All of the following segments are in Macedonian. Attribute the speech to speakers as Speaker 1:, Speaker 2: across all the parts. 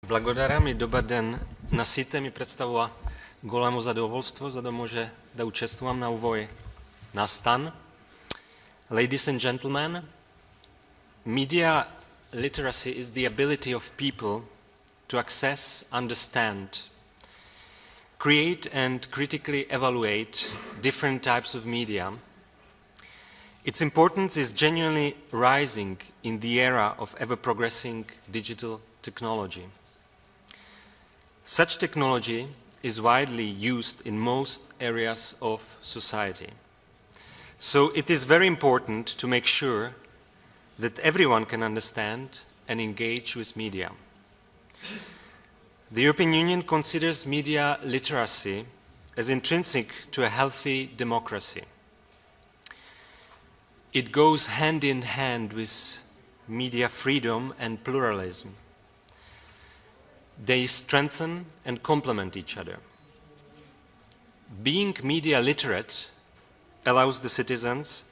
Speaker 1: Благодаря ми, добър ден на сите, ми представува голямо задоволство, за да може да участвам на овој настан. Ladies and gentlemen, media literacy is the ability of people to access, understand, create and critically evaluate different types of media. Its importance is genuinely rising in the era of ever-progressing digital technology. Such technology is widely used in most areas of society. So it is very important to make sure that everyone can understand and engage with media. The European Union considers media literacy as intrinsic to a healthy democracy. It goes hand in hand with media freedom and pluralism. They strengthen and complement each other. Being media literate allows the citizens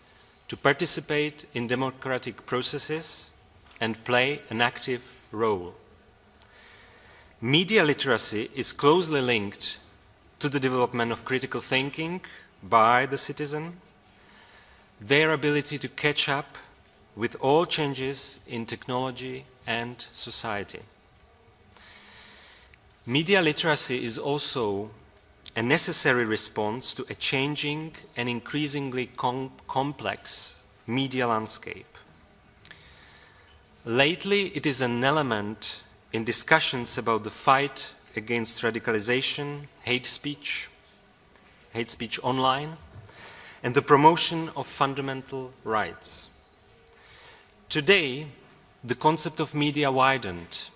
Speaker 1: to participate in democratic processes and play an active role. Media literacy is closely linked to the development of critical thinking by the citizen, their ability to catch up with all changes in technology and society. Media literacy is also a necessary response to a changing and increasingly complex media landscape. Lately, it is an element in discussions about the fight against radicalization, hate speech online, and the promotion of fundamental rights. Today, the concept of media widened.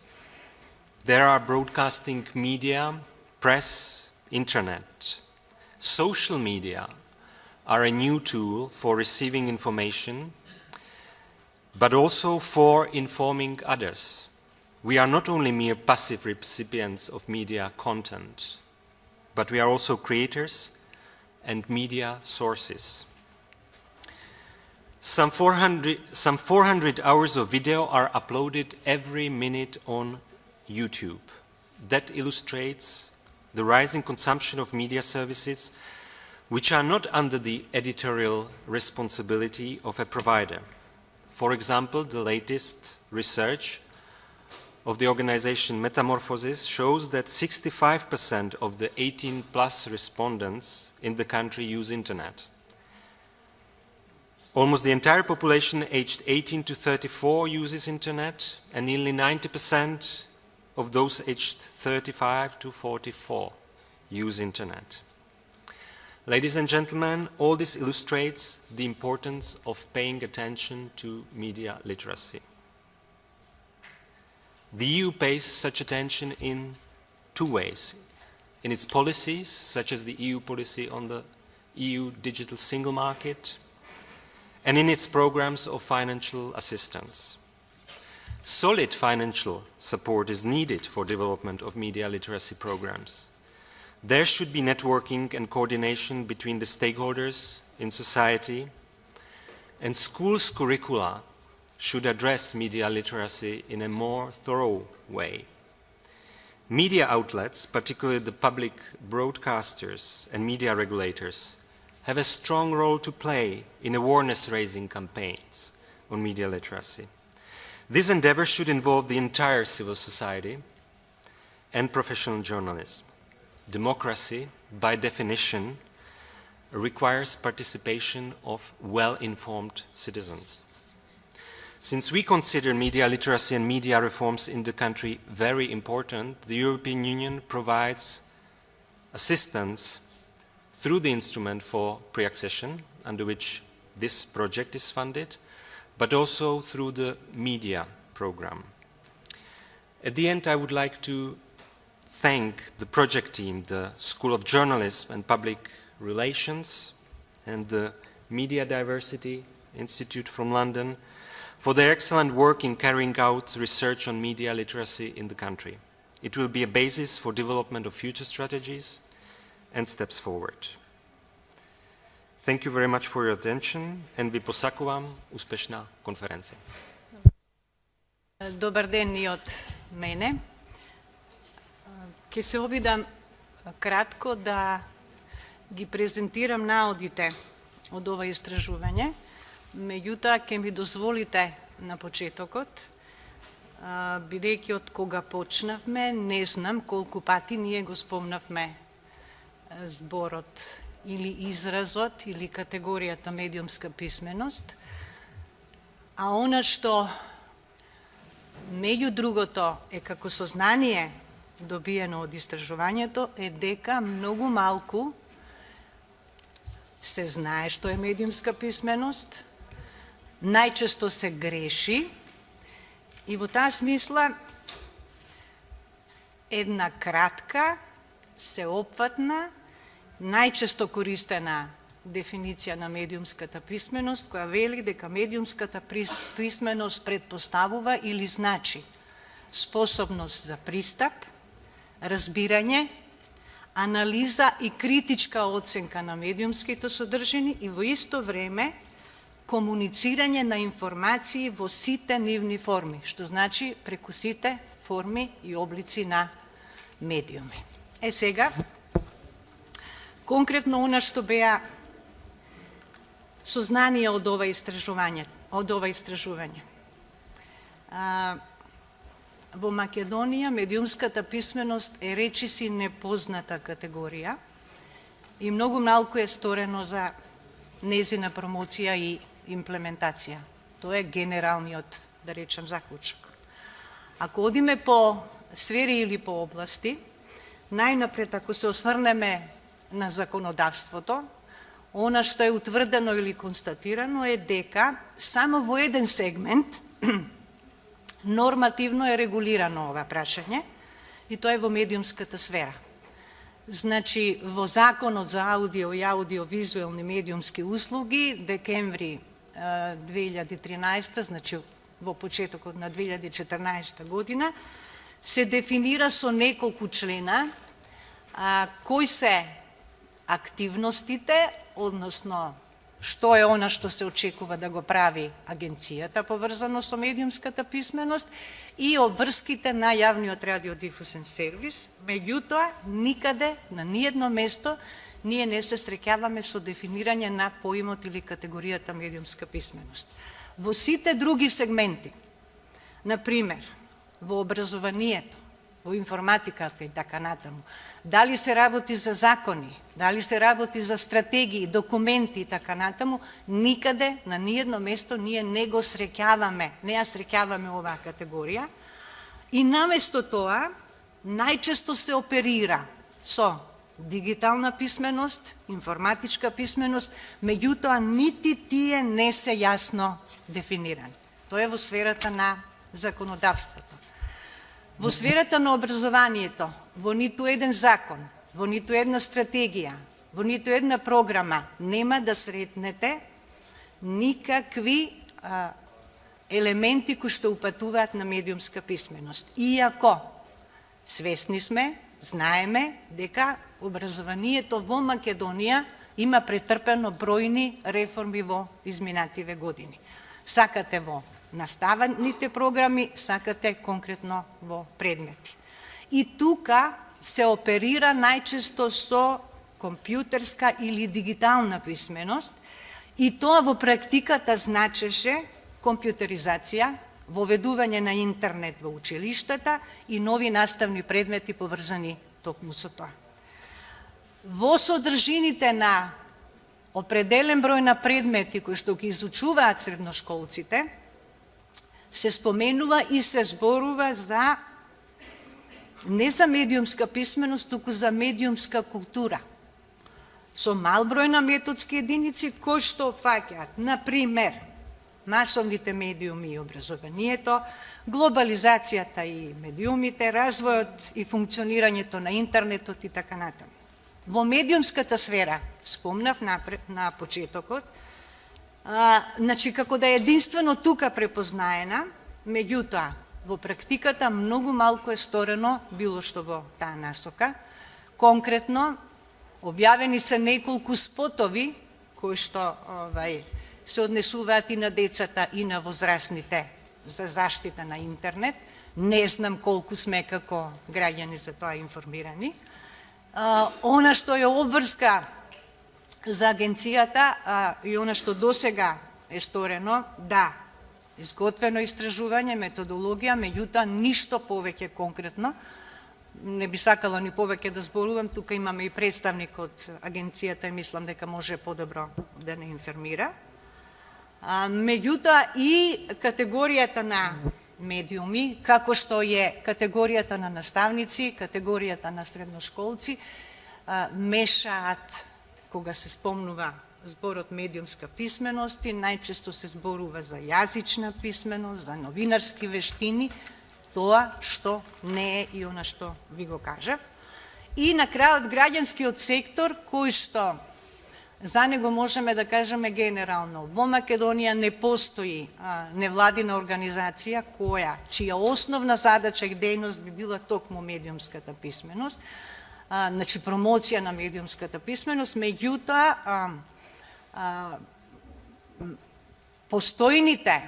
Speaker 1: There are broadcasting media, press, internet. Social media are a new tool for receiving information, but also for informing others. We are not only mere passive recipients of media content, but we are also creators and media sources. Some 400 hours of video are uploaded every minute on YouTube. That illustrates the rising consumption of media services which are not under the editorial responsibility of a provider. For example, the latest research of the organization Metamorphosis shows that 65% of the 18+ respondents in the country use internet. Almost the entire population aged 18 to 34 uses internet, and nearly 90% of those aged 35 to 44 use internet. Ladies and gentlemen, all this illustrates the importance of paying attention to media literacy. The EU pays such attention in two ways: in its policies, such as the EU policy on the EU digital single market, and in its programs of financial assistance. Solid financial support is needed for development of media literacy programs. There should be networking and coordination between the stakeholders in society, and schools' curricula should address media literacy in a more thorough way. Media outlets, particularly the public broadcasters and media regulators, have a strong role to play in awareness-raising campaigns on media literacy. This endeavor should involve the entire civil society and professional journalism. Democracy, by definition, requires participation of well-informed citizens. Since we consider media literacy and media reforms in the country very important, the European Union provides assistance through the instrument for pre-accession, under which this project is funded, but also through the media program. At the end, I would like to thank the project team, the School of Journalism and Public Relations, and the Media Diversity Institute from London for their excellent work in carrying out research on media literacy in the country. It will be a basis for development of future strategies and steps forward. Thank you very much for your attention and ви посакувам успешна конференция.
Speaker 2: Dobar den i od mene. Ке се обидам кратко да ги презентирам наодите од ова истражување, меѓутоа ќе ми дозволите на почетокот, бидејќи од кога почнавме, не знам колку пати ние го спомнавме зборот или изразот или категоријата медиумска писменост, а она што меѓу другото е како сознание добиено од истражувањето е дека многу малку се знае што е медиумска писменост, најчесто се греши и во таа смисла една кратка, сеопфатна, најчесто користена дефиниција на медиумската писменост, која вели дека медиумската писменост предпоставува или значи способност за пристап, разбирање, анализа и критичка оценка на медиумските содржини и во исто време комуницирање на информации во сите нивни форми, што значи преку сите форми и облици на медиуми. Сега, конкретно она што беа сознание од ова истражување. Во Македонија медиумската писменост е речиси непозната категорија и многу малку е сторено за незина промоција и имплементација. Тоа е генералниот, да речем, заклучок. Ако одиме по сфери или по области, најнапред ако се осврнеме на законодавството, она што е утврдено или констатирано е дека само во еден сегмент нормативно е регулирано ова прашање и тоа е во медиумската сфера. Значи, во Законот за аудио и аудиовизуелни медиумски услуги, декември 2013, значи во почетокот на 2014 година, се дефинира со неколку члена кои се активностите, односно што е она што се очекува да го прави агенцијата поврзано со медиумската писменост и обврските на јавниот радиодифузен сервис. Меѓутоа, никаде, на ниедно место, ние не се среќаваме со дефинирање на поимот или категоријата медиумска писменост. Во сите други сегменти, например, во образованието, во информатиката и така натаму, дали се работи за закони, дали се работи за стратегии, документи и така натаму, никаде, на ниедно место, ние не го среќаваме, не ја среќаваме оваа категорија и наместо тоа, најчесто се оперира со дигитална писменост, информатичка писменост, меѓутоа нити тие не се јасно дефинирани. Тоа е во сферата на законодавството. Во сферата на образованието, во ниту еден закон, во ниту една стратегија, во ниту една програма нема да сретнете никакви елементи кои што упатуваат на медиумска писменост. Иако свесни сме, знаеме дека образованието во Македонија има претрпено бројни реформи во изминативе години. Сакате во наставните програми, сакате конкретно во предмети. И тука се оперира најчесто со компјутерска или дигитална писменост и тоа во практиката значеше компјутеризација, воведување на интернет во училиштата и нови наставни предмети поврзани токму со тоа. Во содржините на определен број на предмети кои што ги изучуваат средношколците, се споменува и се зборува за не за медиумска писменост, туку за медиумска култура. Со мал број на методски единици кои што фаќаат, например, масовните медиуми и образованието, глобализацијата и медиумите, развојот и функционирањето на интернетот и така натаму. Во медиумската сфера, спомнав на почетокот, значи како да е единствено тука препознаена, меѓутоа, во практиката многу малку е сторено било што во таа насока. Конкретно, објавени се неколку спотови кои што се однесуваат и на децата и на возрастните за заштита на интернет, Не знам колку сме како граѓани за тоа информирани. Она што е обврска за агенцијата и она што досега е сторено, да, изготвено истражување, методологија, меѓутоа ништо повеќе конкретно. Не би сакала ни повеќе да зборувам, тука имаме и представник од агенцијата и мислам дека може подобро да не информира. Меѓутоа и категоријата на медиуми, како што е категоријата на наставници, категоријата на средношколци, мешаат кога се спомнува зборот медиумска писменост и најчесто се зборува за јазична писменост, за новинарски вештини, тоа што не е и она што ви го кажав. И на крајот граѓанскиот сектор, кој што за него можеме да кажеме генерално. Во Македонија не постои невладина организација чија основна задача и дејност би била токму медиумската писменост, значи промоција на медиумската писменост, меѓутоа постојните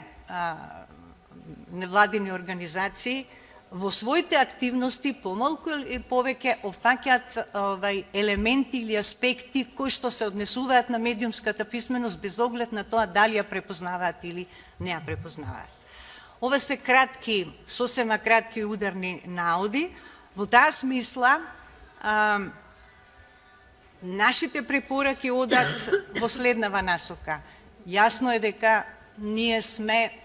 Speaker 2: невладини организации во своите активности помалку или повеќе опфаќаат елементи или аспекти кои што се однесуваат на медиумската писменост без оглед на тоа дали ја препознаваат или не ја препознаваат. Ова се кратки, сосема кратки ударни наоди. Во таа смисла нашите препораки одат во следнава насока. Јасно е дека ние сме,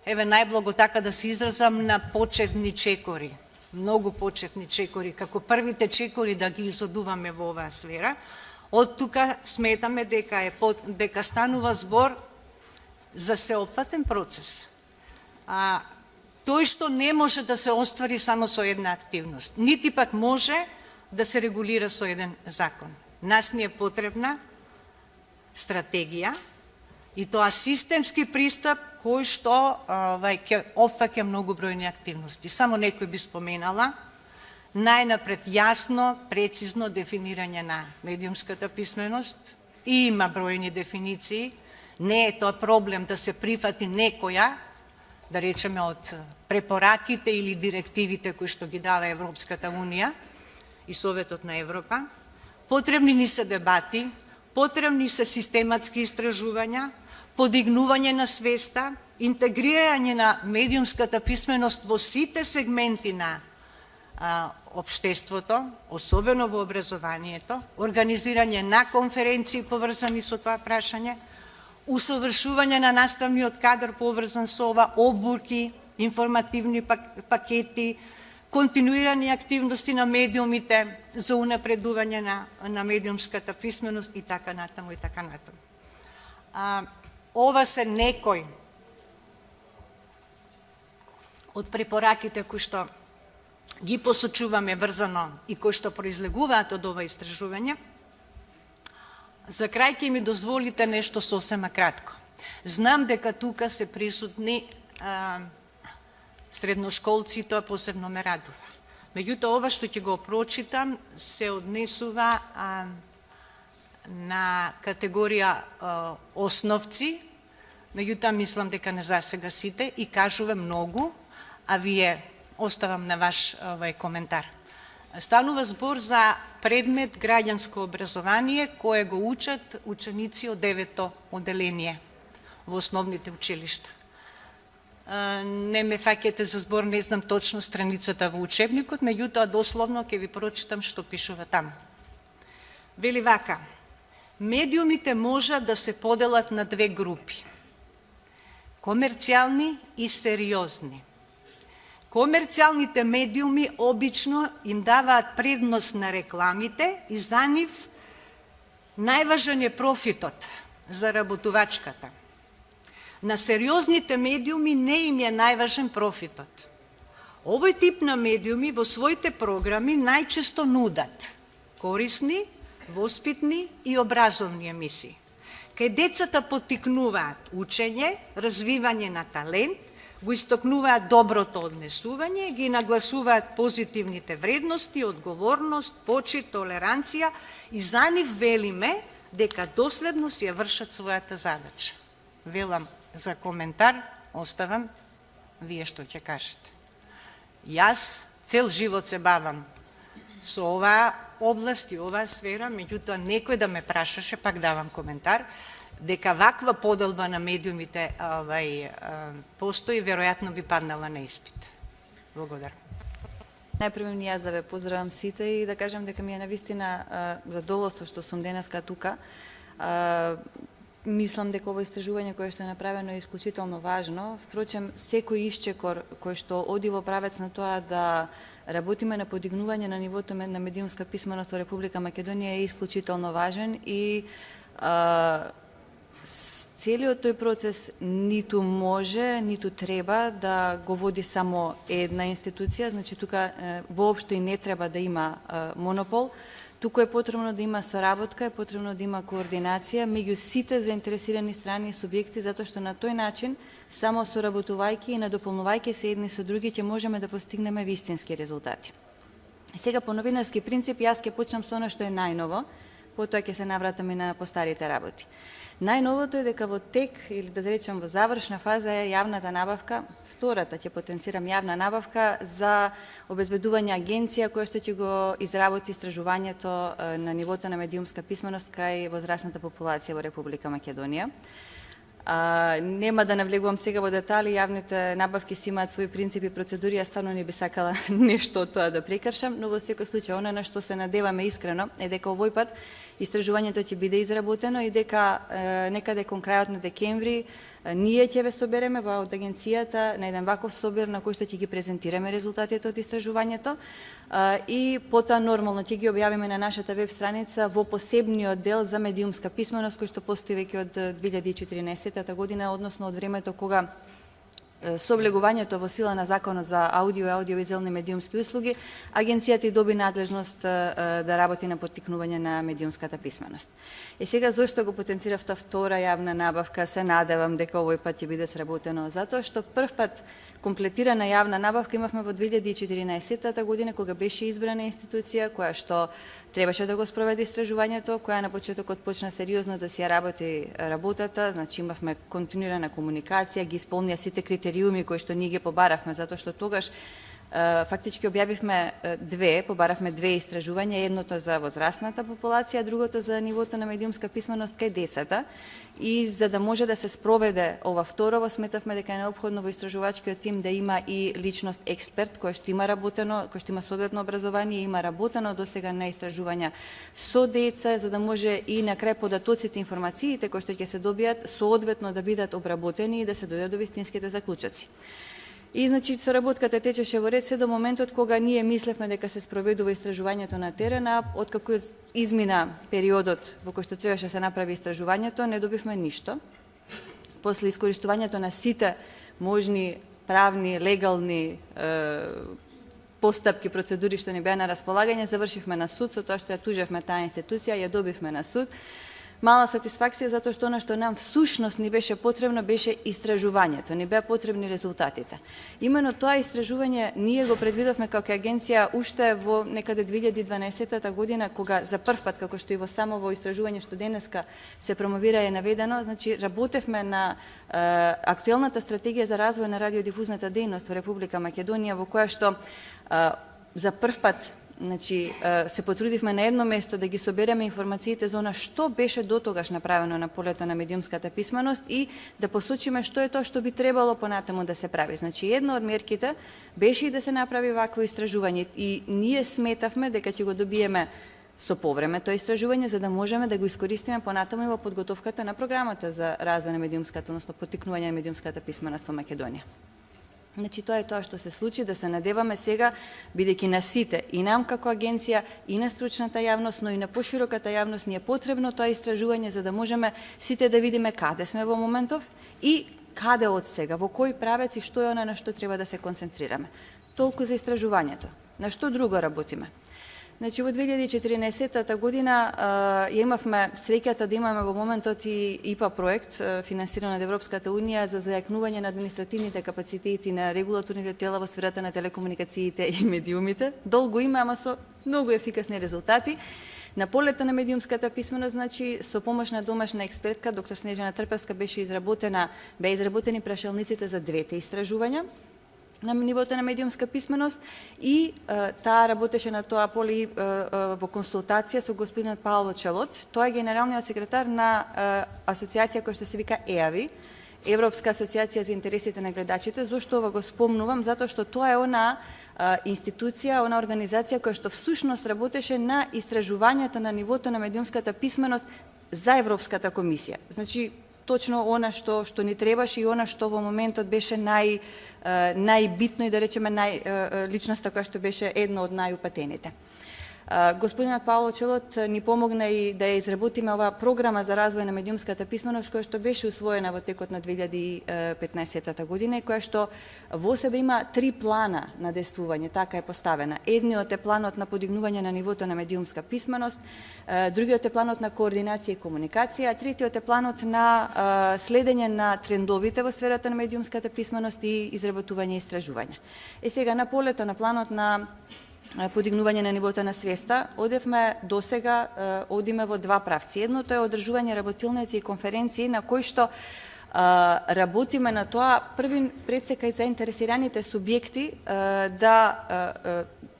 Speaker 2: еве најблаго така да се изразам, на почетни чекори, многу почетни чекори, како првите чекори да ги изодуваме во оваа сфера. Од тука сметаме дека станува збор за сеопфатен процес. Тој што не може да се оствари само со една активност, нити пак може да се регулира со еден закон. Нас ни е потребна стратегија и тоа системски пристап кој што ќе опфаќа многу бројни активности. Само некој би споменала. Најнапред јасно, прецизно дефинирање на медиумската писменост. И има бројни дефиниции. Не е тоа проблем да се прифати некоја, да речеме од препораките или директивите кои што ги дава Европската Унија и Советот на Европа. Потребни ни се дебати, потребни се систематски истражувања, подигнување на свеста, интегрирање на медиумската писменост во сите сегменти на општеството, особено во образованието, организирање на конференции поврзани со тоа прашање, усовршување на наставниот кадар поврзан со ова, обурки, информативни пакети, континуирани активности на медиумите за унапредување на медиумската писменост и така натаму и така натаму. Ова се некои од препораките кои што ги посочуваме врзано и кои што произлегуваат од ова истражување. За крај ќе ми дозволите нешто сосема кратко. Знам дека тука се присутни средношколци, тоа посебно ме радува. Меѓутоа, ова што ќе го прочитам се однесува на категорија основци, меѓутоа мислам дека не засега сите и кажува многу, а вие оставам на ваш коментар. Станува збор за предмет граѓанско образование кое го учат ученици од 9-то оделение во основните училишта. Не ме фаќате за збор, не знам точно страницата во учебникот, меѓутоа дословно ќе ви прочитам што пишува таму. Вели вака: медиумите можат да се поделат на две групи: комерцијални и сериозни. Комерцијалните медиуми обично им даваат предност на рекламите и за нив најважен е профитот, заработувачката. На сериозните медиуми не им е најважен профитот. Овој тип на медиуми во своите програми најчесто нудат корисни, воспитни и образовни емисии, кај децата поттикнуваат учење, развивање на талент, го истокнуваат доброто однесување, ги нагласуваат позитивните вредности, одговорност, почит, толеранција и за нив велиме дека доследно си ја вршат својата задача. Велам за коментар, оставам вие што ќе кажете. Јас цел живот се бавам со оваа област и оваа сфера, меѓутоа некој да ме прашаше, пак давам коментар, дека ваква поделба на медиумите постои, веројатно би паднала на испит. Благодарам.
Speaker 3: Најпрво ни јас да ве поздравам сите и да кажам дека ми е навистина задоволство што сум денеска тука. Мислам дека ово истражување кое што е направено е исклучително важно. Впрочем, секој исчекор кој што оди во правец на тоа да работиме на подигнување на нивото на медиумска писменост во Република Македонија е исклучително важен и целиот тој процес ниту може, ниту треба да го води само една институција, значи тука воопшто и не треба да има монопол. Туку е потребно да има соработка, е потребно да има координација меѓу сите заинтересирани страни и субјекти, затоа што на тој начин, само соработувајќи и надополнувајќи се едни со други, ќе можеме да постигнеме вистински резултати. Сега по новинарски принцип, јас ќе почнам со она што е најново, потоа ќе се навратам и на постарите работи. Најновото е дека во тек, или да речем во завршна фаза е јавната набавка, втората ќе потенцирам јавна набавка за обезбедување агенција која што ќе го изработи истражувањето на нивото на медиумска писменост кај возрастната популација во Република Македонија. Нема да навлегувам сега во детали, јавните набавки си имаат своји принципи и процедури, ја стварно не би сакала нешто од тоа да прекршам, но во секој случај она на што се надеваме искрено е дека овој пат истражувањето ќе биде изработено и дека некаде кон крајот на декември ние ќе ве собереме од агенцијата на еден ваков собир на кој што ќе ги презентираме резултатите од истражувањето и потоа нормално ќе ги објавиме на нашата веб страница во посебниот дел за медиумска писменост кој што постои веќе од 2014 година, односно од времето кога со влегувањето во сила на Законот за аудио и аудиовизуелни медиумски услуги, агенцијата и доби надлежност да работи на поттикнување на медиумската писменост. И сега зошто го потенцирав таа втора јавна набавка, се надевам дека овој пат ќе биде сработено, затоа што прв пат комплетирана јавна набавка имавме во 2014 година, кога беше избрана институција која што требаше да го спроведе истражувањето, која на почетокот почна сериозно да си ја работи работата, значи имавме континуирана комуникација, ги исполнија сите критериуми кои што ние ги побаравме, затоа што тогаш фактички побаравме две истражувања, едното за возрастната популација, другото за нивото на медиумска писменост кај децата. И за да може да се спроведе ова второво, сметавме дека е неопходно во истражувачкиот тим да има и личност експерт кој што има работено, кој што има соодветно образование, има работено досега на истражувања со деца, за да може и на крај податоците, информациите кои што ќе се добијат соодветно да бидат обработени и да се дојдат до вистинските заклучоци. И значи соработката течеше во ред се до моментот кога ние мислевме дека се спроведува истражувањето на терена, откако измина периодот во кој што требаше да се направи истражувањето, не добивме ништо. После искористувањето на сите можни правни, легални постапки, процедури што ни беа на располагање, завршивме на суд, со тоа што ја тужевме таа институција, ја добивме на суд. Мала сатисфакција затоа што она што нам всушност ни беше потребно беше истражувањето, ни беа потребни резултатите. Имено тоа истражување ние го предвидовме како агенција уште во некаде 2012 година, кога за прв пат, како што и во само во истражување што денеска се промовира е наведено, значи работевме на актуелната стратегија за развој на радиодифузната дејност во Република Македонија, во која што за прв пат значи, се потрудивме на едно место да ги собереме информациите за она што беше дотогаш направено на полето на медиумската писменост и да посочиме што е тоа што би требало понатаму да се прави. Значи, една од мерките беше и да се направи вакво истражување и ние сметавме дека ќе го добиеме со повреме тоа истражување за да можеме да го искористиме понатаму и во подготовката на програмата за развој на медиумската, односно поттикнување на медиумската писменост во Македонија. Значи, тоа е тоа што се случи, да се надеваме сега, бидејќи на сите, и нам како агенција, и на стручната јавност, но и на пошироката јавност ни е потребно тоа истражување за да можеме сите да видиме каде сме во моментов и каде од сега, во кој правец и што е она на што треба да се концентрираме. Толку за истражувањето. На што друго работиме? Значи, во 2014 година ја имавме среќата да имаме во моментот и ИПА проект, финансиран од Европската Унија за зајакнување на административните капацитети на регулаторните тела во сферата на телекомуникациите и медиумите. Долго има, ама со многу ефикасни резултати. На полето на медиумската писменост, значи, со помош на домашна експертка, доктор Снежана Трпевска, беа изработени прашалниците за двете истражувања. на нивото на медиумска писменост и таа работеше на тоа поле во консултација со господинот Паоло Челот. Тој е генералниот секретар на асоциација која што се вика ЕАВИ, Европска асоциација за интересите на гледачите. Зошто ова го спомнувам? Затоа што тоа е она институција, она организација која што всушност работеше на истражувањата на нивото на медиумската писменост за Европската комисија. Значи, точно она што ни требаше и она што во моментот беше најбитно и да речеме личноста која што беше една од најупатените. Господинот Паоло Челот ни помогна и да ја изработиме оваа програма за развој на медиумската писменост која што беше усвоена во текот на 2015 година и која што во себе има 3 плана на действување, така е поставена. Едниот е планот на подигнување на нивото на медиумска писменост, другиот е планот на координација и комуникација, а третиот е планот на следење на трендовите во сферата на медиумската писменост и изработување и истражување. Сега на полето на планот на подигнување на нивото на свеста, одевме досега, одиме во 2 правци. Едното е одржување работилници и конференции на кои што работиме на тоа пред се кај заинтересираните субјекти да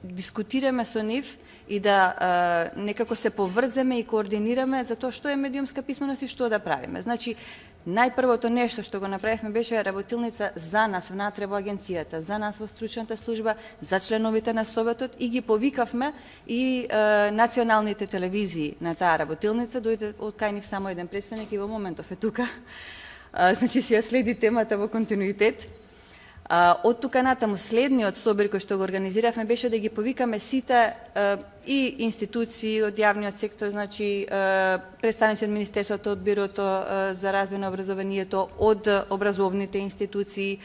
Speaker 3: дискутираме со нив и да некако се поврземе и координираме за тоа што е медиумска писменост и што да правиме. Значи, најпрвото нешто што го направивме беше работилница за нас внатре во агенцијата, за нас во стручната служба, за членовите на советот и ги повикавме и националните телевизии на таа работилница. Дојде од кај нив само еден представник и во моментов е тука. Значи, си ја следи темата во континуитет. Од тука натаму следниот собир кој што го организиравме беше да ги повикаме сите и институции од јавниот сектор, значи представници од Министерството, од Бирото за развој на образованието, од образовните институции,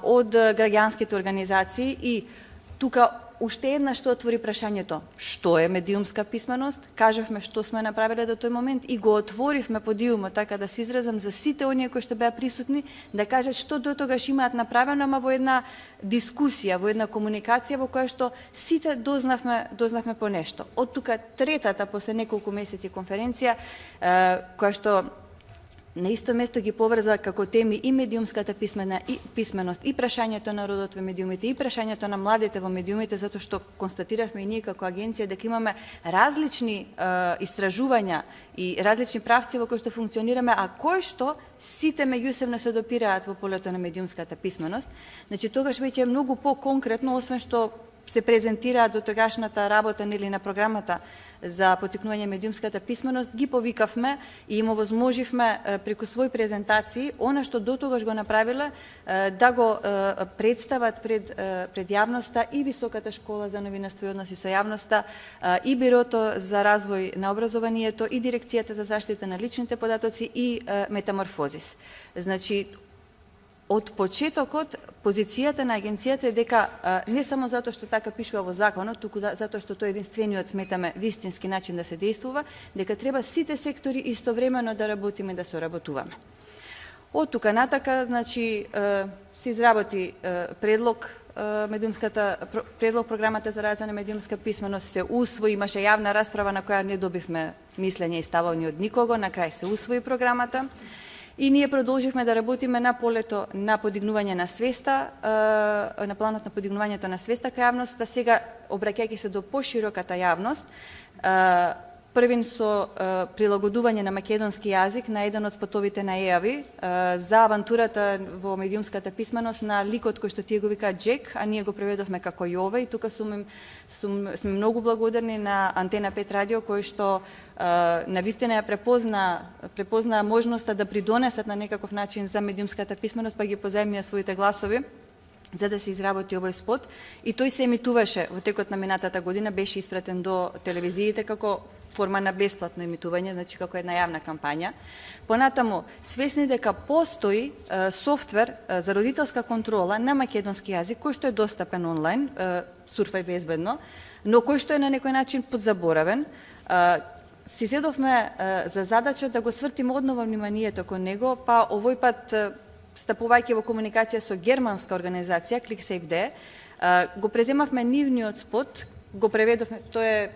Speaker 3: од граѓанските организации и тука уште еднаш што отвори прашањето што е медиумска писменост, кажавме што сме направиле до тој момент и го отворивме подиумот, така да се изразам за сите оние кои што беа присутни, да кажат што до тогаш имаат направено, ама во една дискусија, во една комуникација во која што сите дознавме по нешто. Од тука третата после неколку месеци конференција која што на исто место ги поврза како теми и медиумската писменост, и прашањето на родот во медиумите, и прашањето на младите во медиумите, затоа што констатиравме и ние како агенција дека имаме различни истражувања и различни правци во кои што функционираме, а кои што сите меѓусебно се допираат во полето на медиумската писменост. Значи, тогаш веќе е многу по-конкретно, освен што се презентира до тогашната работа или на програмата за поттикнување медиумската писменост, ги повикавме и им овозможивме преку своји презентации она што до тогаш го направиле да го представат пред јавноста и Високата школа за новинарство и односи со јавноста, и Бирото за развој на образованието, и Дирекцијата за заштита на личните податоци и Метаморфозис. Значи, од почетокот, позицијата на агенцијата е дека не само затоа што така пишува во законот, туку затоа што тој единствениот сметаме вистински начин да се действува, дека треба сите сектори истовремено да работиме и да соработуваме. Од тука натака, значи, се изработи предлог програмата за развој на медиумска писменост, се усвои, имаше јавна расправа на која не добивме мислење и ставови од никого, на крај се усвои програмата. И ние продолживме да работиме на полето на подигнување на свеста, на планот на подигнувањето на свеста кај јавноста, сега обраќајќи се до пошироката јавност, првин со прилагодување на македонски јазик на еден од спотовите на ЕАВИ за авантурата во медиумската писменост на ликот кој што тие го викаат Джек, а ние го преведовме како Јове, и тука сме многу благодарни на Антена 5 радио кој што навистина ја препозна можноста да придонесат на некаков начин за медиумската писменост, па ги позајмија своите гласови за да се изработи овој спот, и тој се емитуваше во текот на минатата година, беше испратен до телевизиите како форма на бесплатно емитување, значи како една јавна кампања. Понатаму, свесни дека постои софтвер за родителска контрола на македонски јазик, кој што е достапен онлайн, сурфај безбедно, но кој што е на некој начин подзаборавен. Си седовме за задача да го свртиме одново вниманието кон него, па овој пат стапувајќи во комуникација со германска организација ClickSafe.de, го преземавме нивниот спот, го преведовме, тој е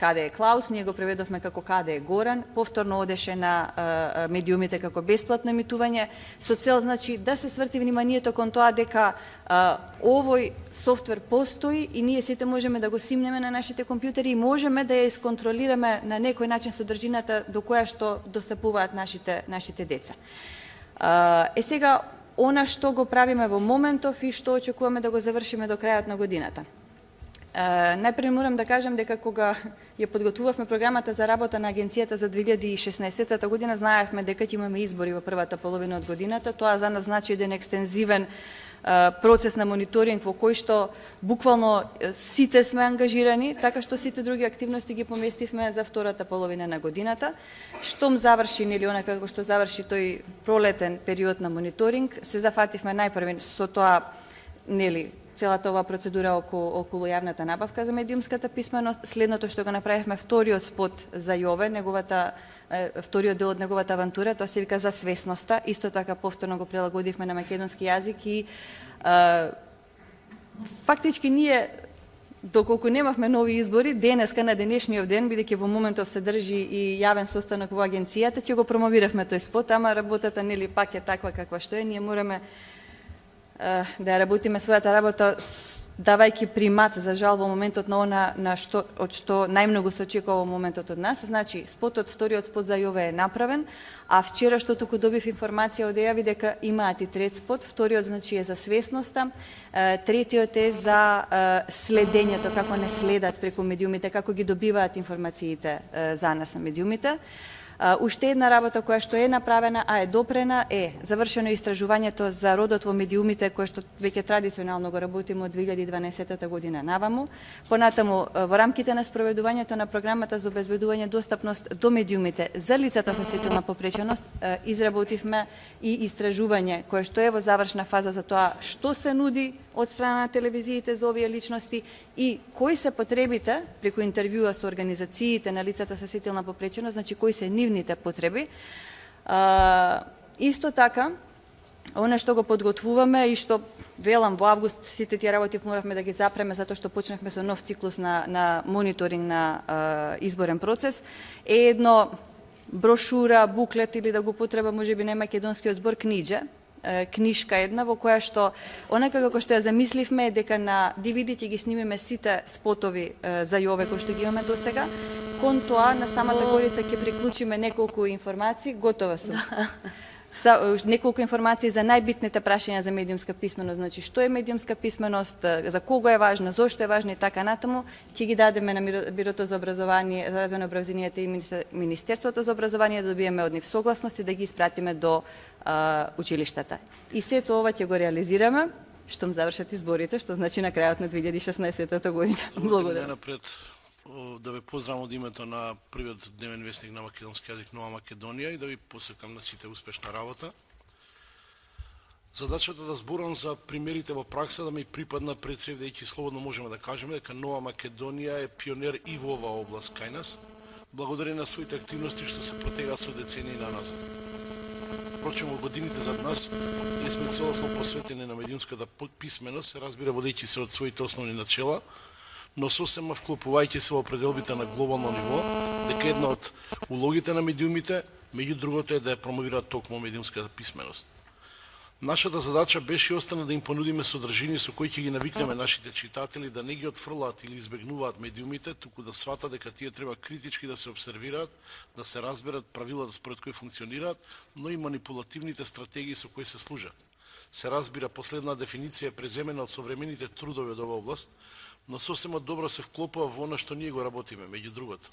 Speaker 3: Каде е Клаус, ние го преведовме како Каде е Горан, повторно одеше на медиумите како бесплатно емитување, со цел значи да се сврти вниманието кон тоа дека овој софтвер постои и ние сите можеме да го симнеме на нашите компјутери и можеме да ја исконтролираме на некој начин содржината до која што достапуваат нашите деца. Сега, она што го правиме во моментов и што очекуваме да го завршиме до крајот на годината. Најпред морам да кажам дека кога ја подготвувавме програмата за работа на агенцијата за 2016 година, знаевме дека ќе имаме избори во првата половина од годината. Тоа за нас значи еден екстензивен процес на мониторинг во кој што буквално сите сме ангажирани, така што сите други активности ги поместивме за втората половина на годината. Штом заврши, нели онака како што заврши тој пролетен период на мониторинг, се зафативме најпрво со тоа, нели, целата оваа процедура околу јавната набавка за медиумската писменост. Следното што го направивме, вториот спот за Јове, вториот дел од неговата авантура, тоа се вика За свесноста. Исто така повторно го прилагодивме на македонски јазик и фактички ние, доколку немавме нови избори, денеска на денешниот ден, бидејќи во моментов се држи и јавен состанок во агенцијата, ќе го промовиравме тој спот, ама работата нели пак е таква каква што е, ние мораме да ја работиме својата работа давајќи примат за жал во моментот на она од што најмногу се очекува во моментот од нас. Значи, вториот спот за Јове е направен, а вчера што туку добив информација од ЕАВИ дека имаат и трет спот. Вториот значи е за свесноста, третиот е за следењето, како не следат преку медиумите, како ги добиваат информациите за нас на медиумите. Уште една работа која што е направена, а е допрена, е завршено истражувањето за родот во медиумите, кое што веќе традиционално го работиме од 2012 година наваму. Понатаму, во рамките на спроведувањето на програмата за обезбедување достапност до медиумите за лицата со сетилна попреченост, изработивме и истражување кое што е во завршна фаза за тоа што се нуди од страна на телевизиите за овие личности и кои се потребите преку интервјуа со организациите на лицата со сетилна попреченост, значи кои се нивните потреби. Исто така, она што го подготвуваме и што велам во август сите тие работи моравме да ги запреме затоа што почнахме со нов циклус на мониторинг на изборен процес, е едно брошура, буклет или да го потреба можеби на македонскиот збор книжка една во која што онака како што ја замисливме дека на DVD ќе ги снимиме сите спотови за Јове кои што ги имаме досега. Кон тоа на самата горица ќе приклучиме неколку информации, готова сум. Неколку информации за најбитните прашања за медиумска писменост, значи што е медиумска писменост, за кого е важна, зошто е важна и така натаму, ќе ги дадеме на Бирото за образование, за развој на образованието и Министерството за образование да добиеме од нив согласност и да ги испратиме до училиштата. И сето ова ќе го реализираме штом завршат изборите, што значи на крајот на 2016 година. Благодарам.
Speaker 4: Да ве поздравам од името на првиот дневен вестник на македонски јазик Нова Македонија и да ви посакам на сите успешна работа. Задачата да зборам за примерите во пракса да ми припадна пред се, дејќи слободно можеме да кажеме дека Нова Македонија е пионер и во оваа област кај нас, благодарение на своите активности што се протегаат со децении назад. Впрочем, во годините зад нас, ние сме целосно посветени на медиумската писменост, се разбира водејќи се од своите основни начела, но сосема вклопувајќи се во пределбите на глобално ниво, дека една од улогите на медиумите, меѓу другото е да ја промовираат токму медиумската писменост. Нашата задача беше и остана да им понудиме содржини со кои ќе ги навикнеме нашите читатели да не ги отфрлаат или избегнуваат медиумите, туку да сватат дека тие треба критички да се обсервираат, да се разберат правилата според кои функционираат, но и манипулативните стратегии со кои се служат. Се разбира, последна дефиниција е преземена од современите трудови од оваа област, но сосема добро се вклопува во она што ние го работиме, меѓу другото.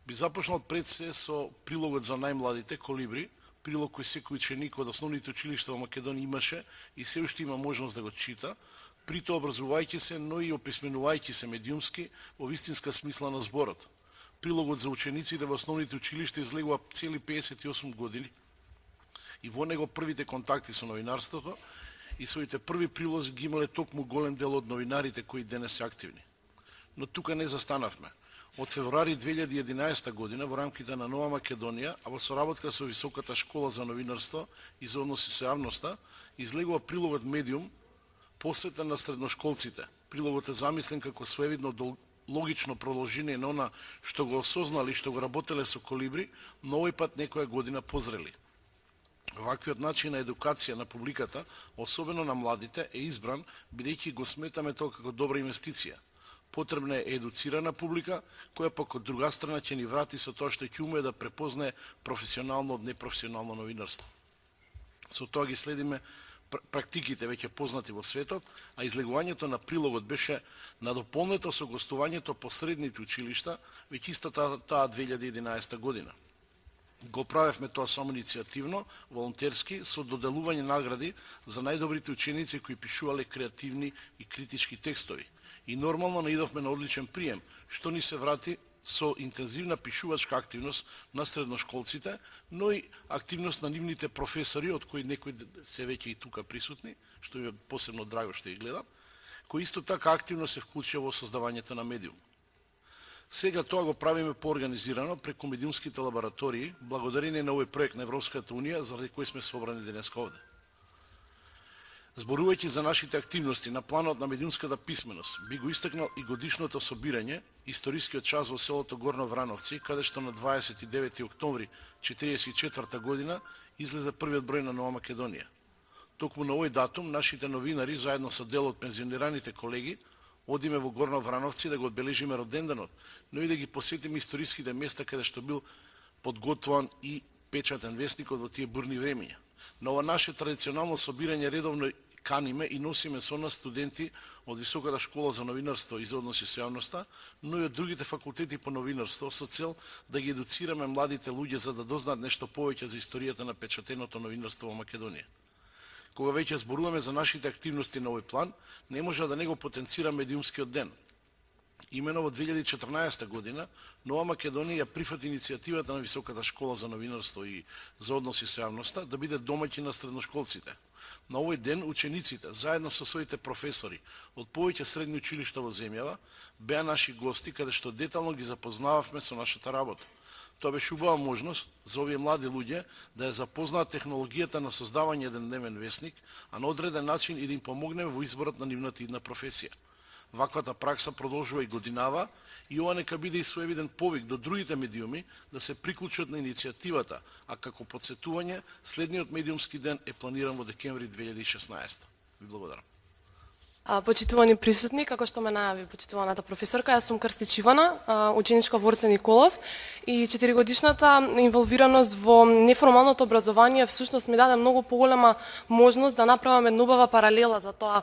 Speaker 4: Би започнал пред се со прилогот за најмладите, Колибри, прилог кој секој ученик од основните училишта во Македонија имаше и се уште има можност да го чита, при тоа образувајќи се, но и описменувајќи се медиумски во вистинска смисла на зборот. Прилогот за учениците во основните училишта излегува цели 58 години и во него првите контакти со новинарството и своите први прилози ги имале токму голем дел од новинарите кои денес се активни. Но тука не застанавме. Од февруари 2011 година во рамките на Нова Македонија, а во соработка со Високата школа за новинарство и за односи со јавноста, излегува прилогот Медиум, посветен на средношколците. Прилогот е замислен како своевидно логично продолжение на она што го осознали, што го работеле со Колибри, но овој пат некоја година позрели. Ваквиот начин на едукација на публиката, особено на младите, е избран бидејќи го сметаме тоа како добра инвестиција. Потребна е едуцирана публика, која пак од друга страна ќе ни врати со тоа што ќе умее да препознае професионално од непрофесионално новинарство. Со тоа ги следиме практиките веќе познати во светот, а излегувањето на прилогот беше надополнето со гостувањето по средните училишта, веќе истата таа 2011 година. Го правевме тоа само иницијативно, волонтерски, со доделување награди за најдобрите ученици кои пишувале креативни и критички текстови. И нормално наидовме на одличен прием, што ни се врати со интензивна пишувачка активност на средношколците, но и активност на нивните професори, од кои некои се веќе и тука присутни, што ми е посебно драго што ги гледам, кои исто така активно се вклучува во создавањето на медиум. Сега тоа го правиме поорганизирано преку медиумските лаборатории, благодарение на овој проект на Европската Унија, заради кој сме собрани денеска овде. Зборувајќи за нашите активности на планот на медиумската писменост, би го истакнал и годишното собирање, историскиот час во селото Горно Врановци, каде што на 29. октомври 1944 година излезе првиот број на Нова Македонија. Токму на овој датум, нашите новинари, заедно со дел од пензионираните колеги, одиме во Горно Врановци да го одбележиме роденденот, но и да ги посетиме историските места каде што бил подготвуван и печатен вестникот во тие бурни времиња. На ова наше традиционално собирање редовно каниме и носиме со нас студенти од Високата школа за новинарство и за односи со јавноста, но и од другите факултети по новинарство со цел да ги едуцираме младите луѓе за да дознаат нешто повеќе за историјата на печатеното новинарство во Македонија. Кога веќе зборуваме за нашите активности на овој план, не може да не го потенцира медиумскиот ден. Имено во 2014 година Нова Македонија прифати иницијативата на Високата школа за новинарство и за односи со јавноста да биде домаќин на средношколците. На овој ден учениците, заедно со своите професори од повеќе средни училишта во земјава, беа наши гости каде што детално ги запознававме со нашата работа. Тоа беше убава можност за овие млади луѓе да ја запознаат технологијата на создавање еден дневен вестник, а на одреден начин и да им помогнеме во изборот на нивната идна професија. Ваквата пракса продолжува и годинава и ова нека биде и своевиден повик до другите медиуми да се приклучат на иницијативата, а како подсетување, следниот медиумски ден е планиран во декември 2016. Ви благодарам.
Speaker 5: Почитувани присутни, како што ме најави почитуваната професорка, јас сум Крстич Ивана, ученичка во Орце Николов и 4-годишната инволвираност во неформалното образование всушност ми даде многу поголема можност да направам една убава паралела за тоа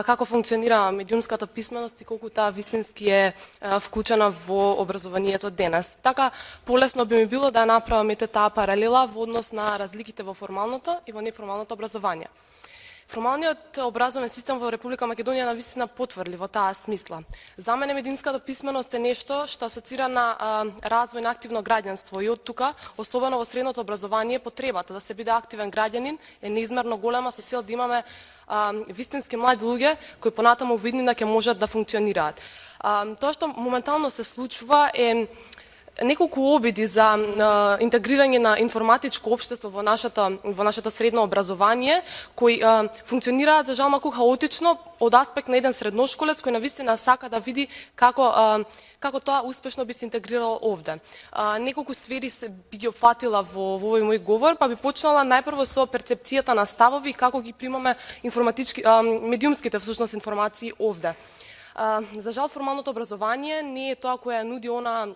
Speaker 5: како функционира медиумската писменост и колку таа вистински е вклучена во образованието денес. Така полесно би ми било да направам таа паралела во однос на разликите во формалното и во неформалното образование. Формалниот образовен систем во Република Македонија навистина потврди во таа смисла. За мене медиумската писменост е нешто што асоцира на развој на активно граѓанство и од тука, особено во средното образование, потребата да се биде активен граѓанин е неизмерно голема со цел да имаме вистински млади луѓе кои понатаму виднина ќе можат да функционираат. Тоа што моментално се случува е неколку обиди за интегрирање на информатичко општество во нашето средно образование, кои функционираат за жал малку хаотично од аспект на еден средношколец кој навистина сака да види како тоа успешно би се интегрирало овде. Неколку сфери се би ги опфатила во овој мој говор, па би почнала најпрво со перцепцијата на ставови и како ги примаме медиумските всушност информации овде. За жал формалното образование не е тоа која нуди она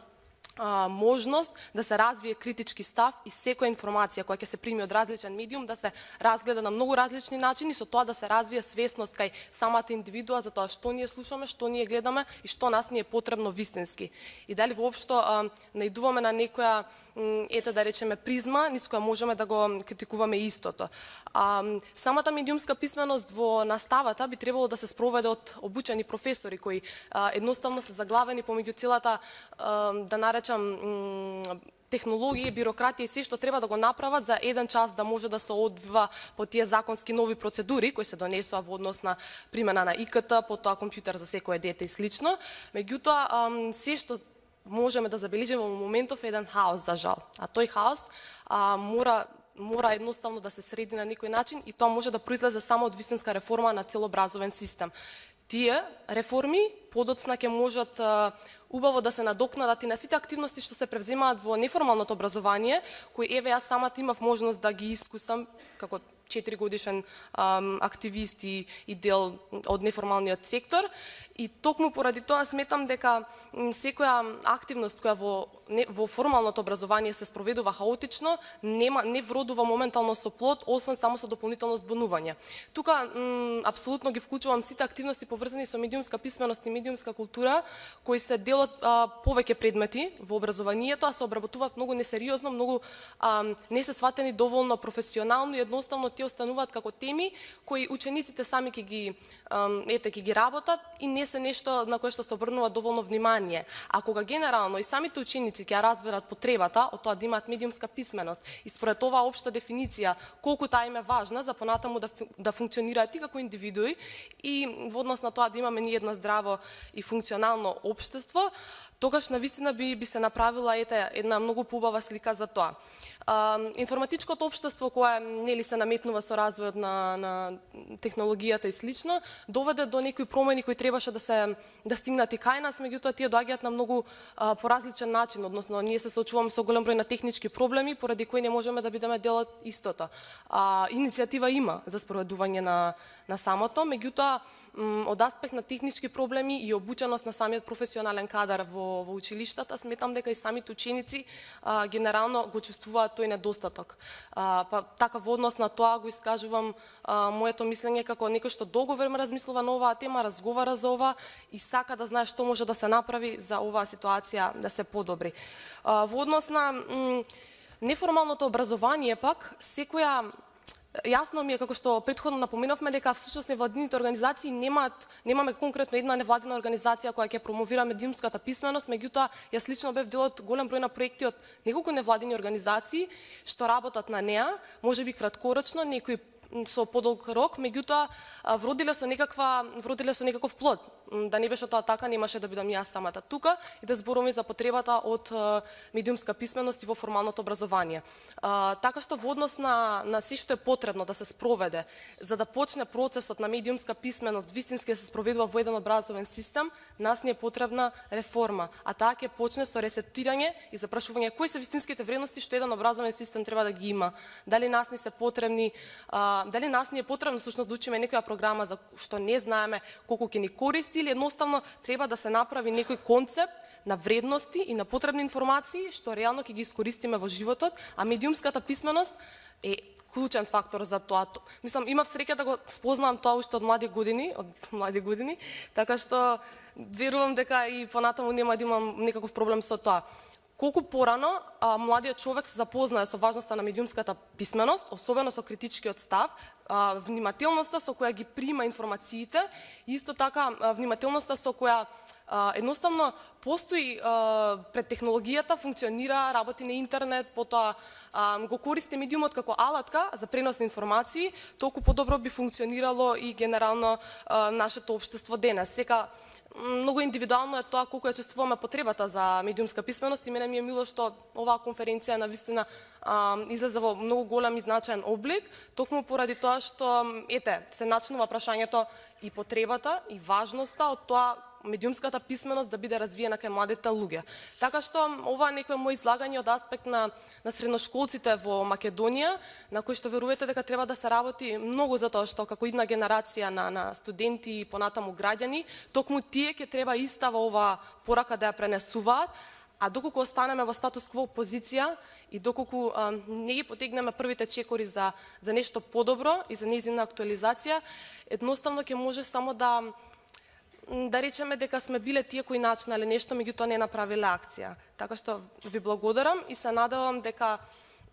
Speaker 5: можност да се развие критички став и секоја информација која ќе се прими од различен медиум да се разгледа на многу различни начини, со тоа да се развие свесност кај самата индивидуа за тоа што ние слушаме, што ние гледаме и што нас ни е потребно вистински. И дали воопшто наидуваме на некоја да речеме призма низ која можеме да го критикуваме истото. Самата медиумска писменост во наставата би требало да се спроведе од обучени професори кои едноставно се заглавени помеѓу целата да наречам технологија, бирократија и се што треба да го направат за еден час да може да се одвива по тие законски нови процедури кои се донесоа во однос на примена на ИКТ, потоа компјутер за секое дете и слично. Меѓутоа, се што можеме да забележиме во моментов е еден хаос за жал. А тој хаос мора едноставно да се среди на некој начин и тоа може да произлезе само од вистинска реформа на цел образовен систем. Тие реформи подоцна ќе можат убаво да се надокнадат и на сите активности што се превземаат во неформалното образование, кои еве јас самата имав можност да ги искусам како 4-годишен активист и дел од неформалниот сектор. И токму поради тоа сметам дека секоја активност која во формалното образование се спроведува хаотично, не вродува моментално со плод, освен само со дополнително збунување. Тука апсолутно ги вклучувам сите активности поврзани со медиумска писменост и медиумска култура, кои се дел од повеќе предмети во образованието, а се обработуваат многу несериозно, многу не се сватени доволно професионално и едноставно тие остануваат како теми кои учениците сами ќе ги работат и не се нешто на кое што се обрнува доволно внимание. А кога генерално и самите ученици ќе разберат потребата од тоа да имаат медиумска писменост и според оваа општа дефиниција колку таа им е важна за понатаму да функционираат и како индивидуи и во однос на тоа да имаме ние едно здраво и функционално општество, тогаш навистина би се направила една многу поубава слика за тоа. Информатичкото општество кое нели се наметнува со развојот на технологијата и слично, доведе до некои промени кои требаше да стигнат и кај нас, меѓутоа тие доаѓаат на многу поразличен начин, односно ние се соочуваме со голем број на технички проблеми поради кои не можеме да бидеме дел од истото. Иницијатива има за спроведување на самото, меѓутоа од аспект на технички проблеми и обученост на самиот професионален кадар во училиштата, сметам дека и самите ученици генерално го чувствуваат тој недостаток. Така во однос на тоа го искажувам моето мислење како некој што долго време размислува на оваа тема, разговара за ова и сака да знае што може да се направи за оваа ситуација да се подобри. Во однос на неформалното образование пак, јасно ми е, како што претходно напоменавме, дека всушност невладините организации немаме конкретно една невладина организација која ќе промовира медиумската писменост, меѓутоа јас лично бев дел од голем број на проекти од неколку невладини организации што работат на неа, можеби краткорочно, некои со подолг рок, меѓутоа вродиле со некаков плод. Да не беше тоа така, немаше да бидам јас самата тука и да зборуваме за потребата од медиумска писменост и во формалното образование. Така што во однос на се што е потребно да се спроведе за да почне процесот на медиумска писменост вистински да се спроведува во еден образовен систем, нас не е потребна реформа, а таа ќе почне со ресетирање и запрашување кои се вистинските вредности што еден образовен систем треба да ги има. Дали нас не се потребни, дали нас не е потребно всушност да учиме некоја програма за што не знаеме колку ќе ни користи или едноставно треба да се направи некој концепт на вредности и на потребни информации што реално ќе ги искористиме во животот, а медиумската писменост е клучен фактор за тоа. Мислам, имав среќа да го спознавам тоа уште од млади години, така што верувам дека и понатаму нема да имам некаков проблем со тоа. Колку порано младиот човек се запознае со важноста на медиумската писменост, особено со критичкиот став, внимателноста со која ги прима информациите, и исто така внимателноста со која едноставно постои пред технологијата, функционира, работи на интернет, потоа го користи медиумот како алатка за пренос на информации, толку подобро би функционирало и генерално нашето општество денес. Сека многу индивидуално е тоа колку ја чувствуваме потребата за медиумска писменост и мене ми е мило што оваа конференција навистина излезе во многу голем и значаен облик, токму поради тоа што се начнува прашањето и потребата и важноста од тоа медиумската писменост да биде развиена кај младите луѓе. Така што ова е некој мој излагање од аспект на средношколците во Македонија, на кој што верувате дека треба да се работи многу за тоа што како идна генерација на студенти и понатаму граѓани, токму тие ќе треба иста во оваа порака да ја пренесуваат, а доколку останеме во статус кво позиција и доколку не ги потегнеме првите чекори за нешто подобро и за нејзина актуализација, едноставно ќе може само да речеме дека сме биле тие кои начнале нешто, меѓутоа не направиле акција. Така што ви благодарам и се надевам дека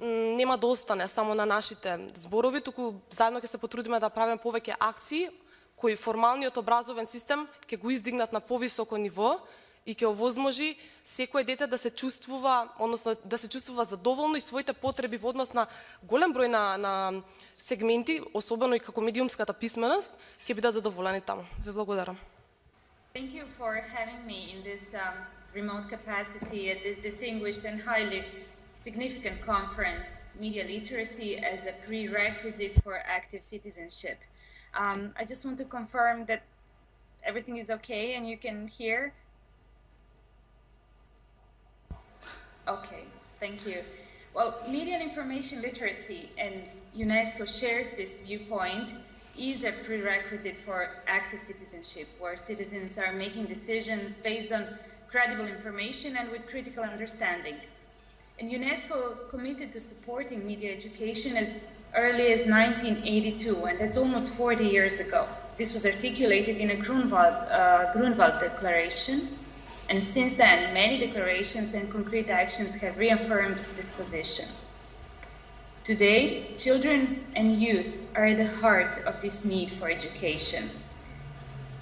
Speaker 5: нема да остане само на нашите зборови, туку заедно ќе се потрудиме да правиме повеќе акции кои формалниот образовен систем ќе го издигнат на повисоко ниво и ќе овозможи секое дете да се чувствува, односно да се чувствува задоволно и своите потреби во однос на голем број на сегменти, особено и како медиумската писменост, ќе бидат задоволени таму. Ви благодарам.
Speaker 6: Thank you for having me in this remote capacity at this distinguished and highly significant conference, Media Literacy as a Prerequisite for Active Citizenship. I just want to confirm that everything is okay and you can hear? Okay, thank you. Well, media and information literacy, and UNESCO shares this viewpoint, is a prerequisite for active citizenship, where citizens are making decisions based on credible information and with critical understanding. And UNESCO is committed to supporting media education as early as 1982, and that's almost 40 years ago. This was articulated in a Grunwald Declaration, and since then, many declarations and concrete actions have reaffirmed this position. Today, children and youth are at the heart of this need for education.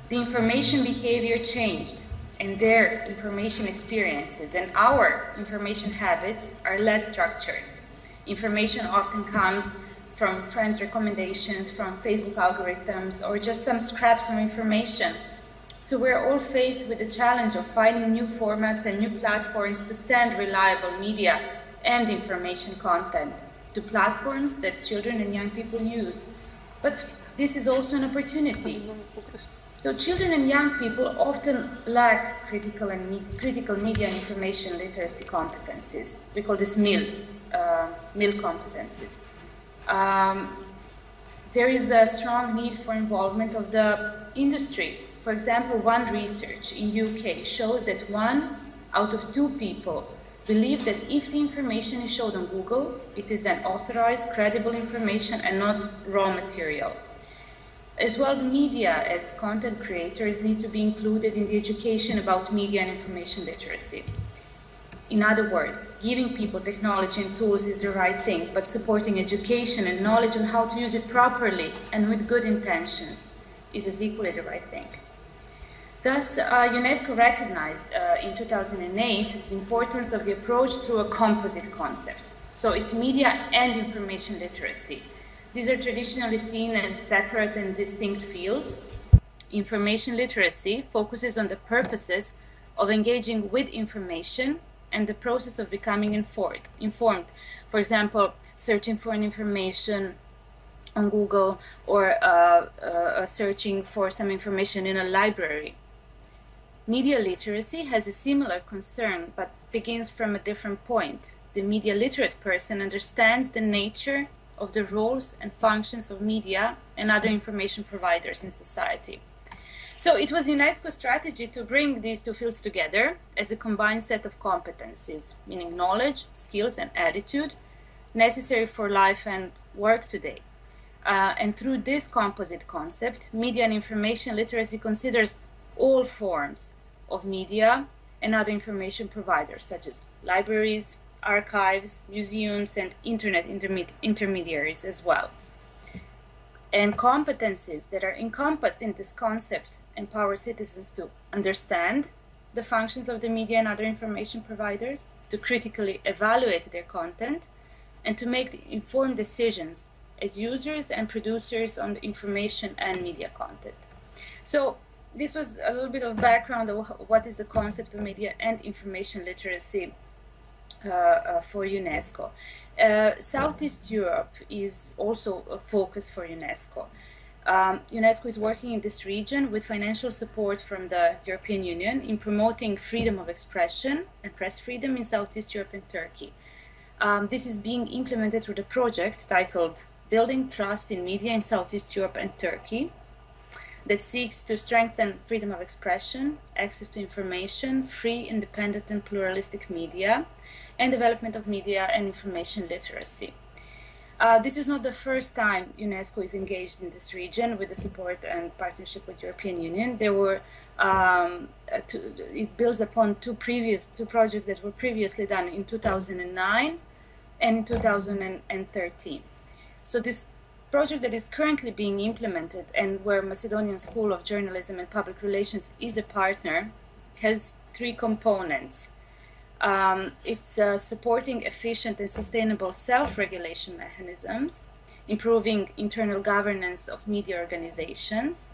Speaker 6: The information behavior changed, and their information experiences and our information habits are less structured. Information often comes from friends' recommendations, from Facebook algorithms, or just some scraps of information. So we're all faced with the challenge of finding new formats and new platforms to send reliable media and information content to platforms that children and young people use. But this is also an opportunity. So children and young people often lack critical media and information literacy competencies. We call this MIL competencies. There is a strong need for involvement of the industry. For example, one research in UK shows that 1 out of 2 people believe that if the information is showed on Google, it is then authorized, credible information and not raw material. As well, the media as content creators need to be included in the education about media and information literacy. In other words, giving people technology and tools is the right thing, but supporting education and knowledge on how to use it properly and with good intentions is as equally the right thing. Thus, UNESCO recognized in 2008 the importance of the approach through a composite concept. So it's media and information literacy. These are traditionally seen as separate and distinct fields. Information literacy focuses on the purposes of engaging with information and the process of becoming informed. For example, searching for an information on Google or searching for some information in a library. Media literacy has a similar concern, but begins from a different point. The media literate person understands the nature of the roles and functions of media and other information providers in society. So it was UNESCO's strategy to bring these two fields together as a combined set of competencies, meaning knowledge, skills, and attitude necessary for life and work today. And through this composite concept, media and information literacy considers all forms of media and other information providers, such as libraries, archives, museums, and internet intermediaries as well. And competencies that are encompassed in this concept empower citizens to understand the functions of the media and other information providers, to critically evaluate their content, and to make informed decisions as users and producers on the information and media content. So this was a little bit of background of what is the concept of media and information literacy for UNESCO. Southeast Europe is also a focus for UNESCO. UNESCO is working in this region with financial support from the European Union in promoting freedom of expression and press freedom in Southeast Europe and Turkey. This is being implemented through the project titled Building Trust in Media in Southeast Europe and Turkey, that seeks to strengthen freedom of expression, access to information, free, independent, and pluralistic media, and development of media and information literacy. This is not the first time UNESCO is engaged in this region with the support and partnership with the European Union. There were, it builds upon two projects that were previously done in 2009 and in 2013. So this project that is currently being implemented and where Macedonian School of Journalism and Public Relations is a partner has 3 components. It's supporting efficient and sustainable self-regulation mechanisms, improving internal governance of media organizations.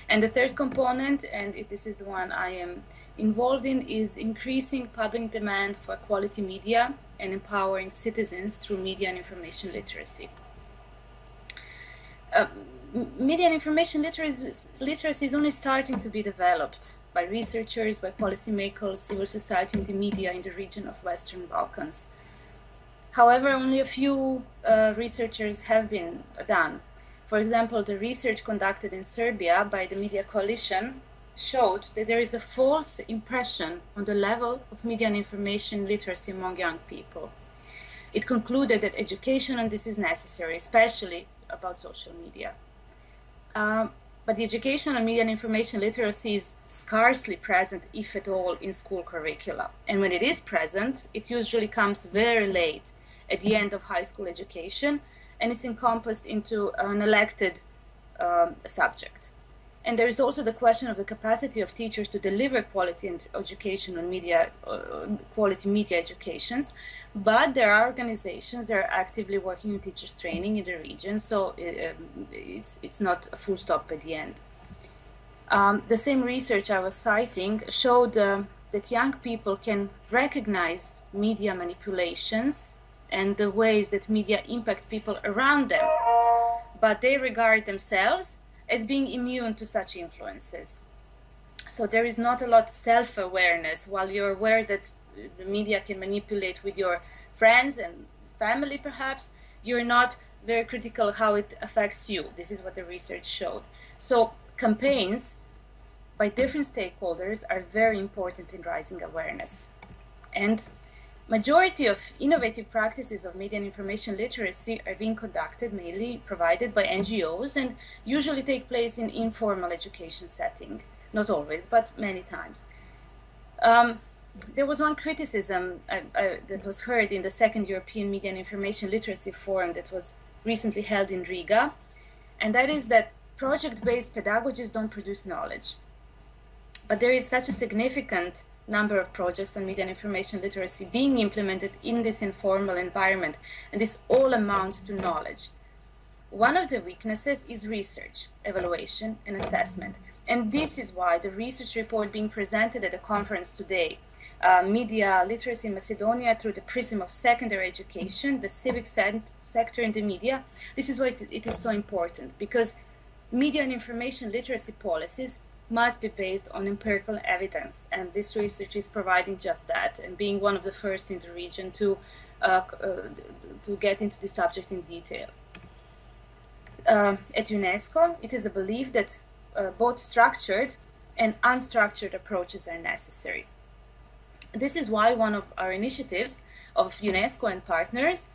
Speaker 6: And the third component, and this is the one I am involved in, is increasing public demand for quality media and empowering citizens through media and information literacy. media and information literacy is only starting to be developed by researchers, by policymakers, civil society, and the media in the region of Western Balkans. However, only a few researchers have been done. For example, the research conducted in Serbia by the Media Coalition showed that there is a false impression on the level of media and information literacy among young people. It concluded that education on this is necessary, especially about social media. But the education on media and information literacy is scarcely present, if at all, in school curricula. And when it is present, it usually comes very late, at the end of high school education, and it's encompassed into an elected subject. And there is also the question of the capacity of teachers to deliver quality education on media, quality media educations. But there are organizations that are actively working on teachers training in the region, so it's not a full stop at the end. The same research I was citing showed that young people can recognize media manipulations and the ways that media impact people around them, but they regard themselves as being immune to such influences. So there is not a lot of self-awareness. While you're aware that the media can manipulate with your friends and family perhaps, you're not very critical how it affects you. This is what the research showed. So campaigns by different stakeholders are very important in raising awareness. And majority of innovative practices of media and information literacy are being conducted, mainly provided by NGOs, and usually take place in informal education setting. Not always, but many times. There was one criticism that was heard in the second European Media and Information Literacy Forum that was recently held in Riga, and that is that project-based pedagogies don't produce knowledge. But there is such a significant number of projects on media and information literacy being implemented in this informal environment, and this all amounts to knowledge. One of the weaknesses is research, evaluation, and assessment. And this is why the research report being presented at the conference today, Media Literacy in Macedonia through the prism of secondary education, the civic sector and the media, this is why it is so important, because media and information literacy policies must be based on empirical evidence, and this research is providing just that, and being one of the first in the region to get into the subject in detail. At UNESCO, it is a belief that both structured and unstructured approaches are necessary. This is why one of our initiatives of UNESCO and partners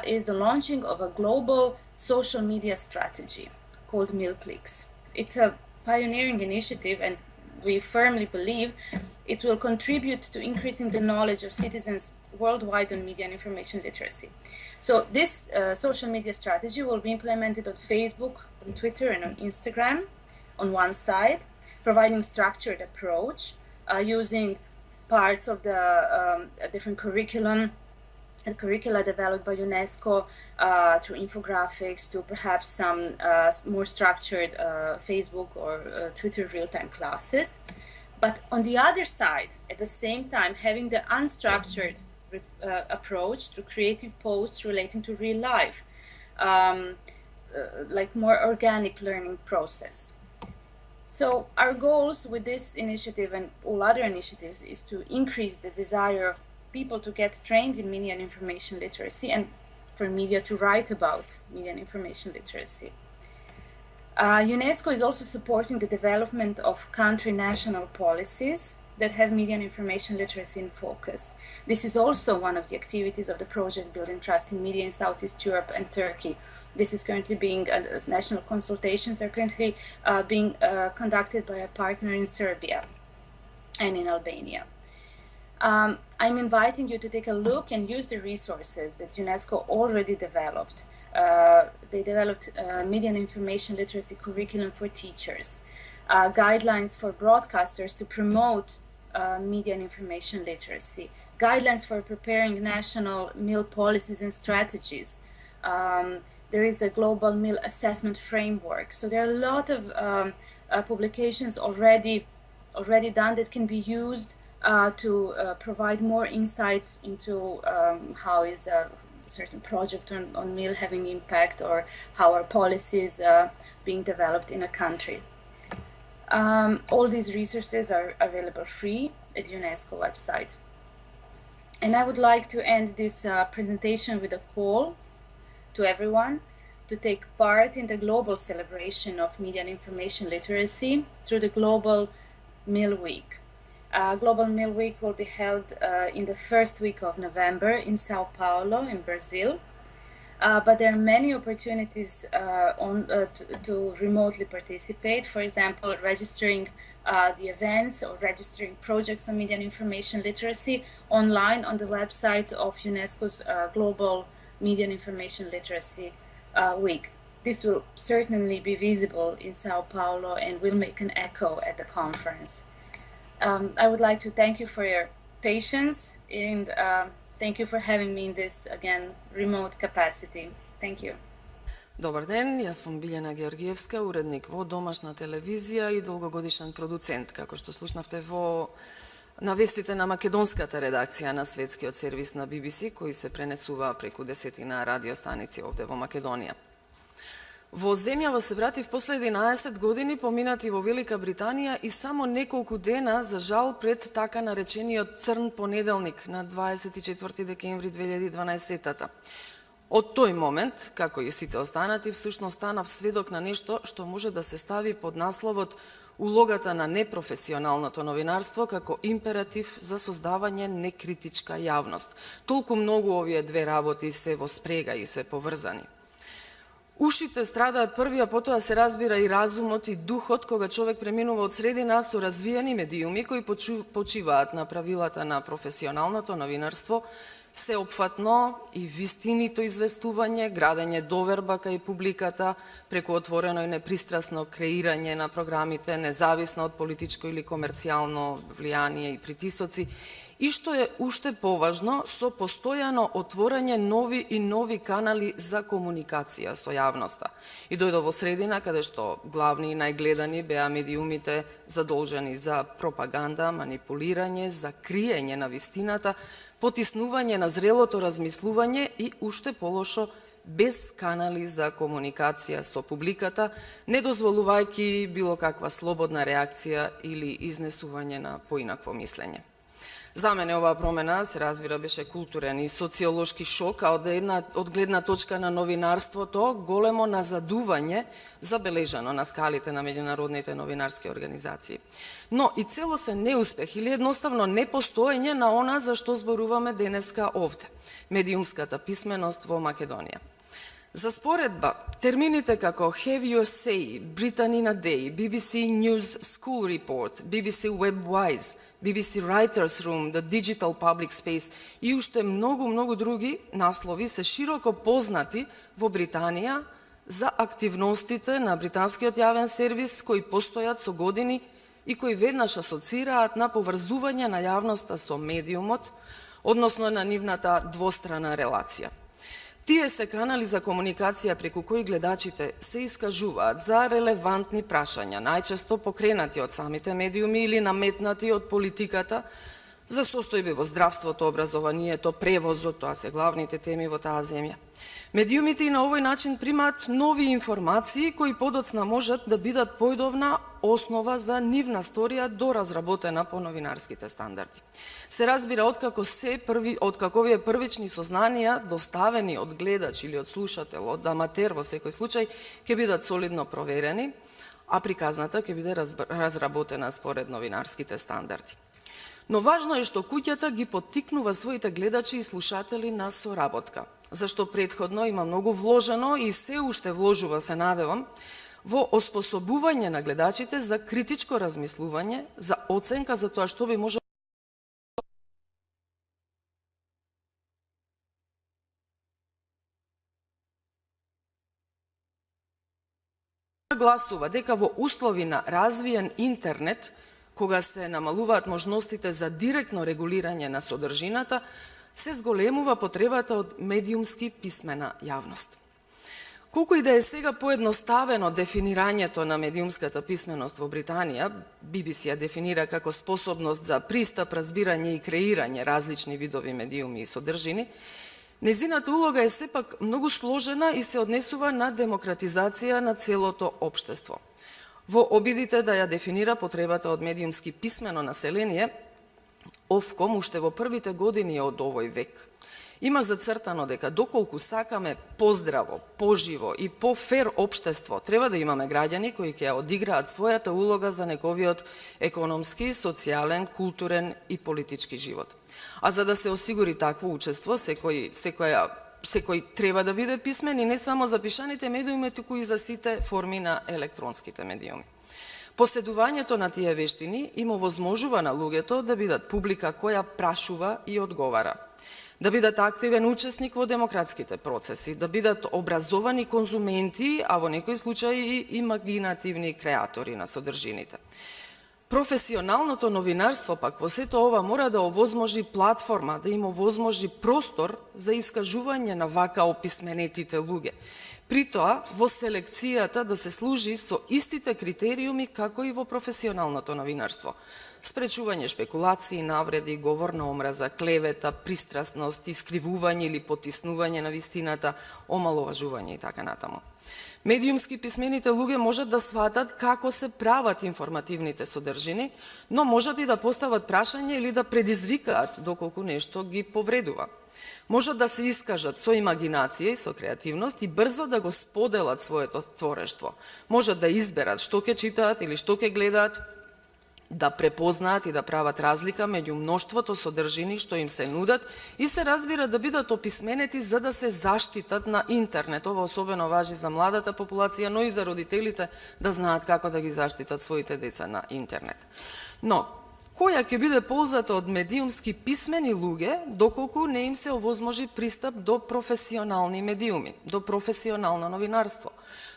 Speaker 6: is the launching of a global social media strategy called MilClicks. It's a pioneering initiative, and we firmly believe it will contribute to increasing the knowledge of citizens worldwide on media and information literacy. So this social media strategy will be implemented on Facebook, on Twitter, and on Instagram on one side, providing structured approach using parts of the different curricula developed by UNESCO through infographics, to perhaps some more structured Facebook or Twitter real-time classes. But on the other side, at the same time, having the unstructured approach to creative posts relating to real life, like more organic learning process. So our goals with this initiative and all other initiatives is to increase the desire of people to get trained in media and information literacy, and for media to write about media and information literacy. UNESCO is also supporting the development of country national policies that have media and information literacy in focus. This is also one of the activities of the project Building Trust in Media in Southeast Europe and Turkey. This is currently being, national consultations are currently being conducted by a partner in Serbia and in Albania. I'm inviting you to take a look and use the resources that UNESCO already developed. They developed media and information literacy curriculum for teachers, guidelines for broadcasters to promote media and information literacy, guidelines for preparing national MIL policies and strategies. There is a global MIL assessment framework. So there are a lot of publications already done that can be used to provide more insight into how is certain project on meal having impact, or how are policies being developed in a country. All these resources are available free at UNESCO website. And I would like to end this presentation with a call to everyone to take part in the global celebration of media and information literacy through the Global Meal Week. Global Meal Week will be held in the first week of November in Sao Paulo in Brazil. But there are many opportunities to remotely participate. For example, registering the events or registering projects on media and information literacy online on the website of UNESCO's Global Media and Information Literacy Week. This will certainly be visible in Sao Paulo and will make an echo at the conference. I would like to thank you for your patience and thank you for having me in this, again, remote capacity. Thank you.
Speaker 7: Добар ден, јас сум Билјана Георгиевска, уредник во домашна телевизија и долгогодишен продуцент, како што слушнавте во навестите на македонската редакција на светскиот сервис на BBC, кои се пренесува преку 10 радиостаници овде во Македонија. Во земјава се вратив после 11 години поминати во Велика Британија и само неколку дена, за жал, пред така наречениот црн понеделник на 24 декември 2012-та. Од тој момент, како и сите останати, всушност станав сведок на нешто што може да се стави под насловот улогата на непрофесионалното новинарство како императив за создавање некритичка јавност. Толку многу овие две работи се во спрега и се поврзани. Ушите страдаат први, а потоа се разбира и разумот и духот кога човек преминува од средина со развиени медиуми кои почиваат на правилата на професионалното новинарство, сеопфатно и вистинито известување, градење доверба кај публиката преку отворено и непристрасно креирање на програмите, независно од политичко или комерцијално влијание и притисоци, и што е уште поважно, со постојано отворање нови и нови канали за комуникација со јавноста. И дојдо во средина каде што главни и најгледани беа медиумите задолжени за пропаганда, манипулирање, за криење на вистината, потиснување на зрелото размислување и уште полошо без канали за комуникација со публиката, не дозволувајќи било каква слободна реакција или изнесување на поинакво мислење. За мене оваа промена, се разбира, беше културен и социолошки шок, а од гледна точка на новинарството, големо назадување забележано на скалите на меѓународните новинарски организации. Но и целосен неуспех или едноставно непостоење на она за што зборуваме денеска овде – медиумската писменост во Македонија. За споредба, термините како Have Your Say, Britain in a Day, BBC News School Report, BBC WebWise, BBC Writers Room, The Digital Public Space и уште многу други наслови се широко познати во Британија за активностите на британскиот јавен сервис кои постојат со години и кои веднаш асоцираат на поврзување на јавноста со медиумот, односно на нивната двострана релација. Тие се канали за комуникација преку кои гледачите се искажуваат за релевантни прашања, најчесто покренати од самите медиуми или наметнати од политиката, за состојби во здравството, образованието, превозот, тоа се главните теми во таа земја. Медиумите и на овој начин примаат нови информации кои подоцна можат да бидат појдовна основа за нивна сторија доразработена по новинарските стандарди. Се разбира откако овие првични сознанија доставени од гледач или од слушател, од аматер во секој случај, ќе бидат солидно проверени, а приказната ќе биде разработена според новинарските стандарди. Но важно е што куќата ги поттикнува своите гледачи и слушатели на соработка, зашто претходно има многу вложено и се уште вложува, се надевам, во оспособување на гледачите за критичко размислување, за оценка за тоа што би можело гласува дека во услови на развиен интернет, кога се намалуваат можностите за директно регулирање на содржината, се зголемува потребата од медиумски писмена јавност. Колку и да е сега поедноставено дефинирањето на медиумската писменост во Британија, BBC ја дефинира како способност за пристап, разбирање и креирање различни видови медиуми и содржини, Незината улога е сепак многу сложена и се однесува на демократизација на целото општество. Во обидите да ја дефинира потребата од медиумски писмено население, Овком уште во првите години од овој век има зацртано дека доколку сакаме поздраво, поживо и по-фер општество, треба да имаме граѓани кои ќе одиграат својата улога за неговиот економски, социјален, културен и политички живот. А за да се осигури такво учество, секој треба да биде писмен и не само за пишаните медиуми, туку и за сите форми на електронските медиуми. Поседувањето на тие вештини им овозможува на луѓето да бидат публика која прашува и одговара, да бидат активен учесник во демократските процеси, да бидат образовани конзументи, а во некои случаи и имагинативни креатори на содржините. Професионалното новинарство пак во сето ова мора да овозможи платформа, да им овозможи простор за искажување на вака описменетите луѓе. При тоа, во селекцијата да се служи со истите критериуми како и во професионалното новинарство. Спречување шпекулации, навреди, говор на омраза, клевета, пристрасност, искривување или потиснување на вистината, омаловажување и така натаму. Медиумски писмените луѓе можат да сватат како се прават информативните содржини, но можат и да постават прашање или да предизвикаат доколку нешто ги повредува. Можат да се искажат со имагинација и со креативност и брзо да го споделат своето творештво. Можат да изберат што ќе читаат или што ќе гледаат, да препознаат и да прават разлика меѓу мноштвото содржини што им се нудат и се разбира да бидат описменети за да се заштитат на интернет. Ова особено важи за младата популација, но и за родителите да знаат како да ги заштитат своите деца на интернет. Но, која ќе биде ползата од медиумски писмени луѓе, доколку не им се овозможи пристап до професионални медиуми, до професионално новинарство,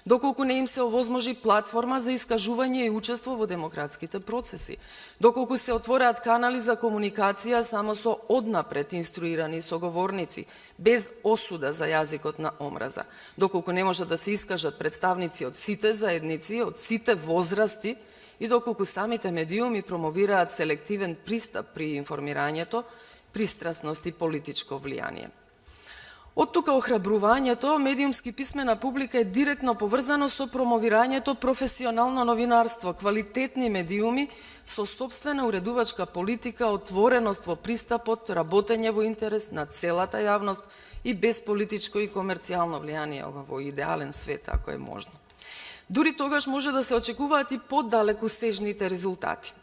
Speaker 7: доколку не им се овозможи платформа за искажување и учество во демократските процеси, доколку се отвораат канали за комуникација само со однапред инструирани соговорници, без осуда за јазикот на омраза, доколку не можат да се искажат представници од сите заедници, од сите возрасти, и доколку самите медиуми промовираат селективен пристап при информирањето, пристрасност и политичко влијание. Од тука охрабрувањето, медиумски писмена публика е директно поврзано со промовирањето професионално новинарство, квалитетни медиуми со собствена уредувачка политика, отвореност во пристапот, работење во интерес на целата јавност и без политичко и комерцијално влијание, ова во идеален свет, ако е можно. Дури тогаш може да се очекуваат и подалекусежните резултати.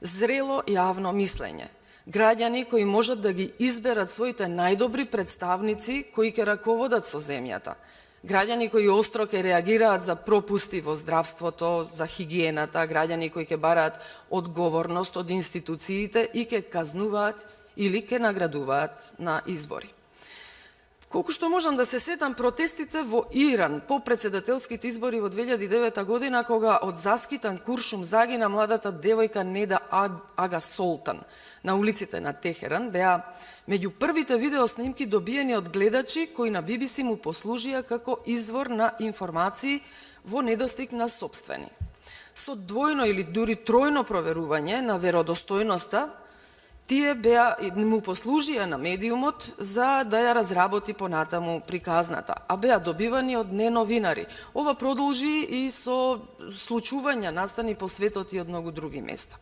Speaker 7: Зрело јавно мислење. Граѓани кои можат да ги изберат своите најдобри представници кои ќе раководат со земјата. Граѓани кои остро ќе реагираат за пропусти во здравството, за хигиената, граѓани кои ќе бараат одговорност од институциите и ќе казнуваат или ќе наградуваат на избори. Колку што можам да се сетам протестите во Иран по председателските избори во 2009 година, кога од заскитан куршум загина младата девојка Неда Ага Солтан на улиците на Техеран, беа меѓу првите видеоснимки добиени од гледачи кои на BBC му послужија како извор на информации во недостиг на сопствени. Со двојно или дури тројно проверување на веродостојноста, тие му послужија на медиумот за да ја разработи понатаму приказната, а беа добивани од неновинари. Ова продолжи и со случувања настани по светот и од многу други места.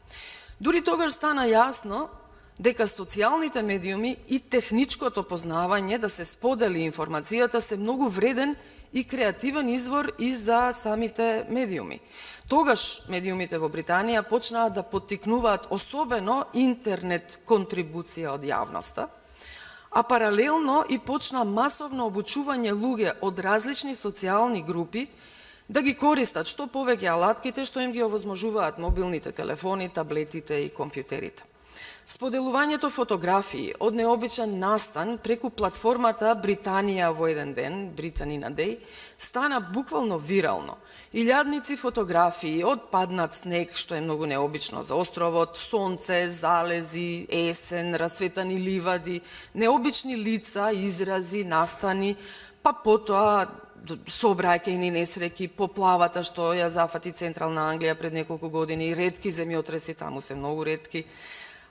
Speaker 7: Дури тогаш стана јасно дека социјалните медиуми и техничкото познавање да се сподели информацијата се многу вреден и креативен извор и за самите медиуми. Тогаш медиумите во Британија почнаа да поттикнуваат особено интернет контрибуција од јавноста, а паралелно и почна масовно обучување луѓе од различни социјални групи да ги користат што повеќе алатките што им ги овозможуваат мобилните телефони, таблетите и компјутерите. Споделувањето фотографии од необичен настан преку платформата Британија во еден ден, Britain in a Day, стана буквално вирално. Илјадници фотографии од паднат снег, што е многу необично за островот, сонце, залези, есен, расветани ливади, необични лица, изрази, настани, па потоа сообраќајни несреќи, поплавата што ја зафати Централна Англија пред неколку години, ретки земјотреси, таму се многу ретки.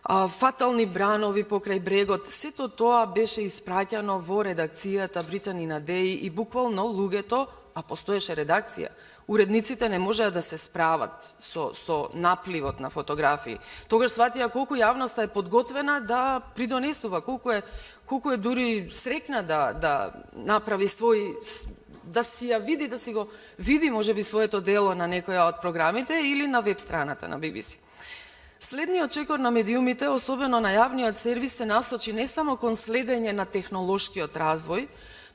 Speaker 7: фатални бранови покрај брегот, сето тоа беше испраќано во редакцијата Британина Деј и буквално луѓето, а постоеше редакција, уредниците не можеа да се справат со напливот на фотографии. Тогаш сватија колку јавноста е подготвена да придонесува, колку е дури срекна да направи да си ја види, да си го види можеби своето дело на некоја од програмите или на веб страната на BBC. Следниот чекор на медиумите, особено на јавниот сервис, се насочи не само кон следење на технолошкиот развој,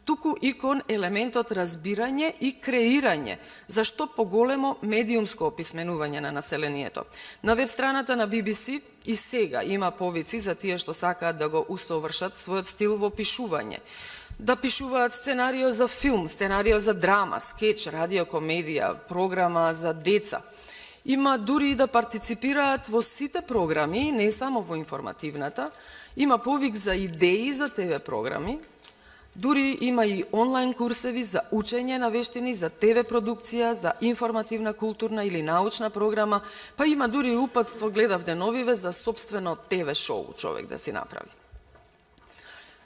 Speaker 7: туку и кон елементот разбирање и креирање за што поголемо медиумско описменување на населението. На веб страната на BBC и сега има повици за тие што сакаат да го усовршат својот стил во пишување. Да пишуваат сценарио за филм, сценарио за драма, скеч, радиокомедија, програма за деца. Има дури и да партиципираат во сите програми, не само во информативната. Има повик за идеи за ТВ програми. Дури има и онлайн курсеви за учење на вештини, за ТВ продукција, за информативна, културна или научна програма, па има дури и упатство, гледав деновиве, за собствено ТВ шоу човек да си направи.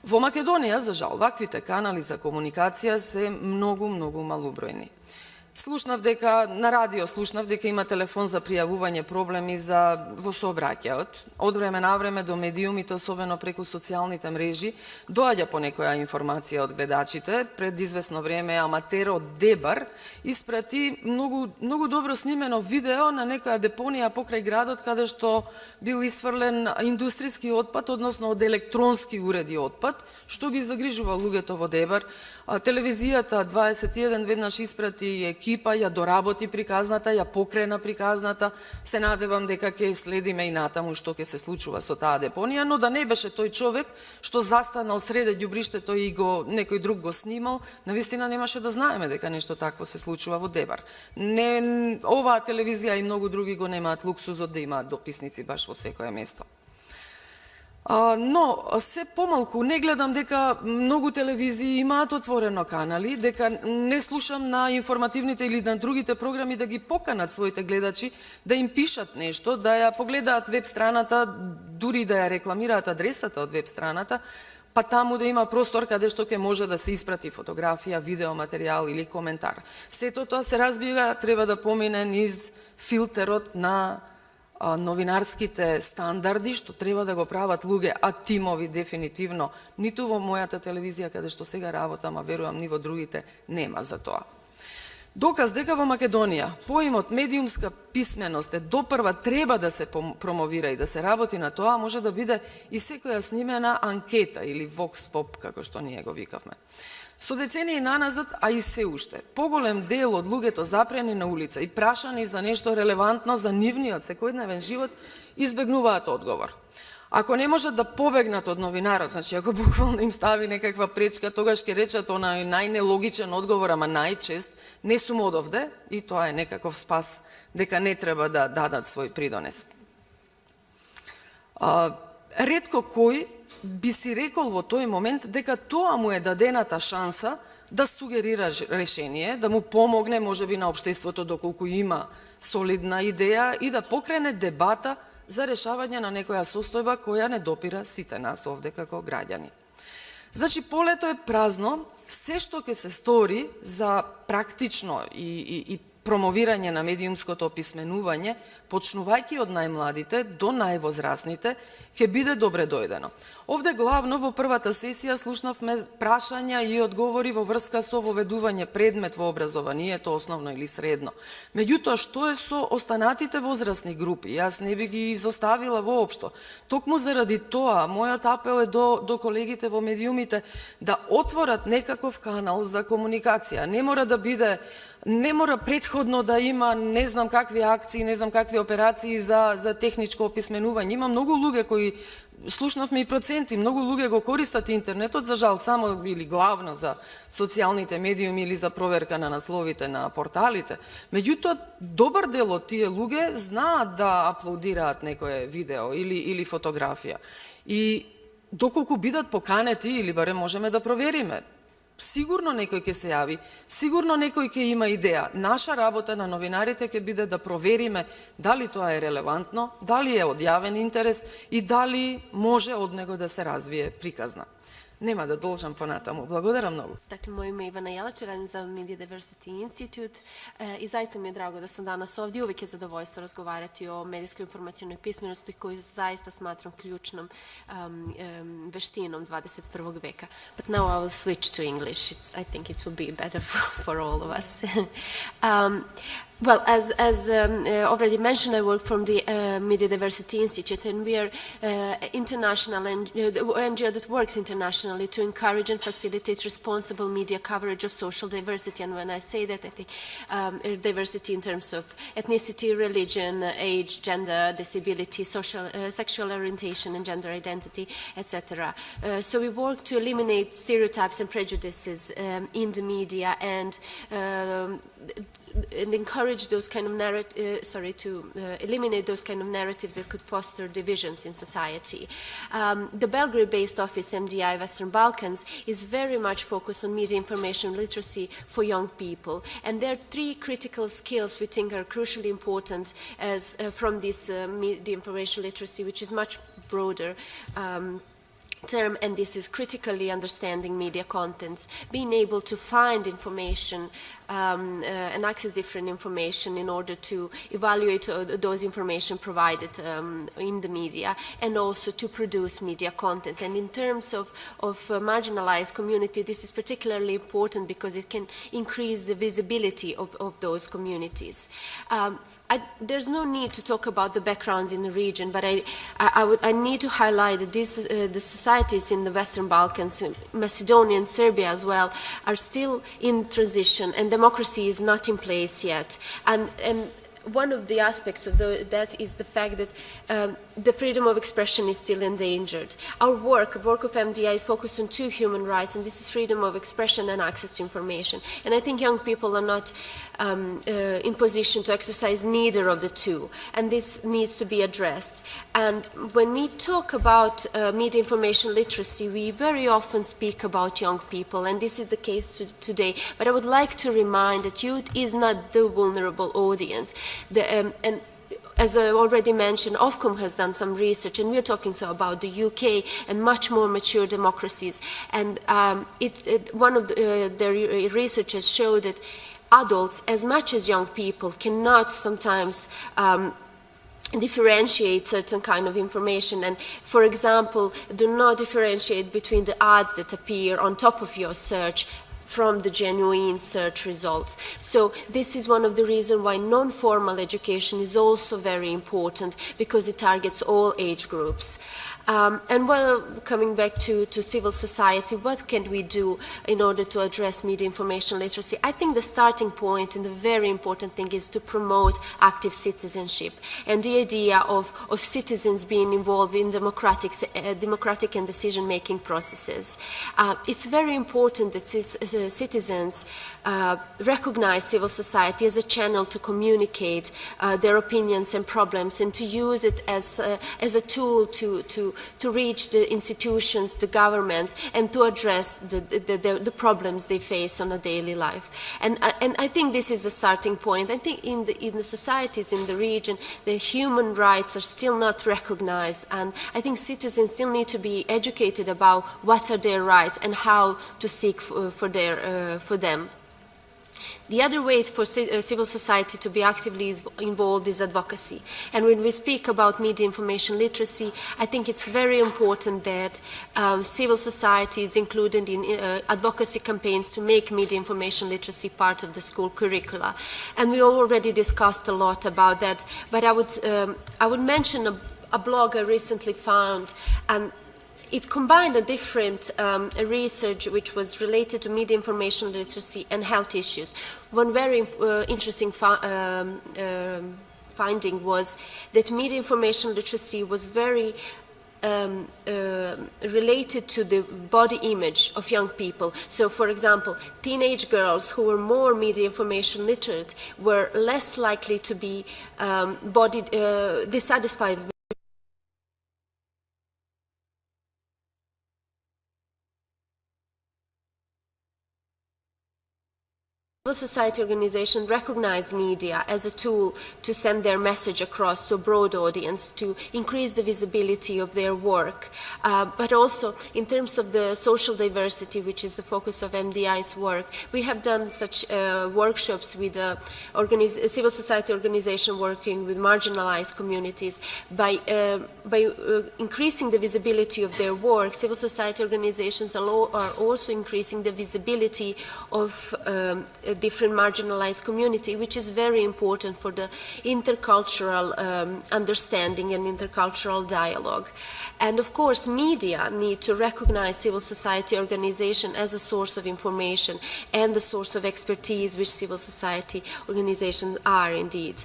Speaker 7: Во Македонија, за жал, ваквите канали за комуникација се многу малобројни. Слушнав дека на радио има телефон за пријавување проблеми во сообраќајот. Од време на време до медиумите, особено преку социјалните мрежи, доаѓа по некоја информација од гледачите. Пред известно време аматерот Дебар испрати многу добро снимено видео на некоја депонија покрај градот каде што бил исфрлен индустријски отпад, односно од електронски уреди отпад, што ги загрижува луѓето во Дебар. Телевизијата 21 веднаш испрати екипа, ја доработи приказната, ја покрена приказната. Се надевам дека ќе следиме и натаму што ќе се случува со таа депонија, но да не беше тој човек што застанал среде ѓубриштето и некој друг го снимал, навистина немаше да знаеме дека нешто такво се случува во Дебар. Оваа телевизија и многу други го немаат луксузот да имаат дописници баш во секое место. Но се помалку не гледам дека многу телевизии имаат отворено канали, дека не слушам на информативните или на другите програми да ги поканат своите гледачи да им пишат нешто, да ја погледаат веб страната, дури да ја рекламираат адресата од веб страната, па таму да има простор каде што ќе може да се испрати фотографија, видеоматеријал или коментар. Сето тоа се разбива, треба да помине низ филтерот на новинарските стандарди, што треба да го прават луѓе, а тимови дефинитивно, ниту во мојата телевизија, каде што сега работам, а верувам ни во другите, нема за тоа. Доказ дека во Македонија поимот медиумска писменост е допрва треба да се промовира и да се работи на тоа, може да биде и секоја снимена анкета или vox pop, како што ние го викавме. Со децении наназад, а и се уште, поголем дел од луѓето запрени на улица и прашани за нешто релевантно за нивниот секојдневен живот, избегнуваат одговор. Ако не можат да побегнат од новинарот, значи ако буквално им стави некаква пречка, тогаш ќе речат онај најнелогичен одговор, ама најчест, не сум одовде, и тоа е некаков спас, дека не треба да дадат свој придонес. Ретко кој би си рекол во тој момент дека тоа му е дадената шанса да сугерира решение, да му помогне можеби на општеството доколку има солидна идеја и да покрене дебата за решавање на некоја состојба која не допира сите нас овде како граѓани. Значи, полето е празно, се што ќе се стори за практично и промовирање на медиумското описменување, почнувајќи од најмладите до највозрасните, ќе биде добре дојдено. Овде главно во првата сесија слушнавме прашања и одговори во врска со воведување предмет во образованието, основно или средно. Меѓутоа, што е со останатите возрастни групи? Јас не би ги изоставила воопшто. Токму заради тоа, мојот апел е до колегите во медиумите да отворат некаков канал за комуникација. Не мора претходно да има не знам какви акции, не знам какви операции за техничко описменување. Има многу луѓе кои, слушнавме и проценти, многу луѓе го користат интернетот, за жал само или главно за социјалните медиуми или за проверка на насловите на порталите. Меѓутоа, добар дел од тие луѓе знаат да аплодираат некое видео или фотографија. И доколку бидат поканети, или барем можеме да провериме, Сигурно некој ќе се јави, сигурно некој ќе има идеја. Наша работа на новинарите ќе биде да провериме дали тоа е релевантно, дали е од јавен интерес и дали може од него да се развие приказна. Нема да должам понатаму. Благодарам многу.
Speaker 8: Dakle, moje ime je Ivana Jelač, radim za Media Diversity Institute i zaista mi je drago da sam danas ovdje. Uvijek je zadovoljstvo razgovarati o medijskoj informacijnoj pismenosti koju zaista smatram ključnom veštinom 21. veka. But now I will switch to English. I think it will be better for all of us. Well, as already mentioned, I work from the Media Diversity Institute, and we are international NGO that works internationally to encourage and facilitate responsible media coverage of social diversity. And when I say that, I think diversity in terms of ethnicity, religion, age, gender, disability, sexual orientation, and gender identity, etc. So we work to eliminate stereotypes and prejudices in the media and encourage those kind of eliminate those kind of narratives that could foster divisions in society. The Belgrade-based office, MDI Western Balkans, is very much focused on media information literacy for young people. And there are three critical skills we think are crucially important as from this media information literacy, which is much broader term, and this is critically understanding media contents, being able to find information and access different information in order to evaluate those information provided in the media, and also to produce media content. And in terms of marginalized community, this is particularly important because it can increase the visibility of those communities. There's no need to talk about the backgrounds in the region, but I need to highlight that the societies in the Western Balkans, Macedonia and Serbia as well, are still in transition, and democracy is not in place yet. And one of the aspects of that is the fact that the freedom of expression is still endangered. Our work of MDI is focused on two human rights, and this is freedom of expression and access to information. And I think young people are not in position to exercise neither of the two, and this needs to be addressed. And when we talk about media information literacy, we very often speak about young people, and this is the case today. But I would like to remind that youth is not the vulnerable audience. And as I already mentioned, Ofcom has done some research, and we're talking about the UK and much more mature democracies. And one of their researchers showed that adults, as much as young people, cannot sometimes differentiate certain kind of information, and, for example, do not differentiate between the ads that appear on top of your search from the genuine search results. So this is one of the reasons why non-formal education is also very important, because it targets all age groups. And while coming back to civil society, what can we do in order to address media information literacy? I think the starting point and the very important thing is to promote active citizenship and the idea of citizens being involved in democratic and decision-making processes. It's very important that citizens recognize civil society as a channel to communicate their opinions and problems, and to use it as a tool to reach the institutions, the governments, and to address the problems they face on a daily life. And I think this is the starting point. I think in the societies in the region, the human rights are still not recognized, and I think citizens still need to be educated about what are their rights and how to seek for them. The other way for civil society to be actively involved is advocacy. And when we speak about media information literacy, I think it's very important that civil society is included in advocacy campaigns to make media information literacy part of the school curricula. And we already discussed a lot about that, but I would mention a blog I recently found, and it combined a different research which was related to media information literacy and health issues. One very interesting finding was that media information literacy was very related to the body image of young people. So, for example, teenage girls who were more media information literate were less likely to be dissatisfied Civil society organizations recognize media as a tool to send their message across to a broad audience, to increase the visibility of their work, but also in terms of the social diversity, which is the focus of MDI's work. We have done such workshops with civil society organization working with marginalized communities. By increasing the visibility of their work, civil society organizations are also increasing the visibility of different marginalized community, which is very important for the intercultural understanding and intercultural dialogue. And of course, media need to recognize civil society organization as a source of information and the source of expertise, which civil society organizations are indeed.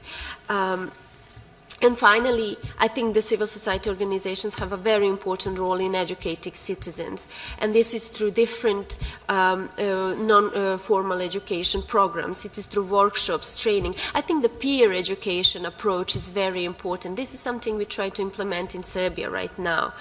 Speaker 8: And finally, I think the civil society organizations have a very important role in educating citizens, and this is through different non-formal education programs. It is through workshops, training. I think the peer education approach is very important. This is something we try to implement in Serbia right now.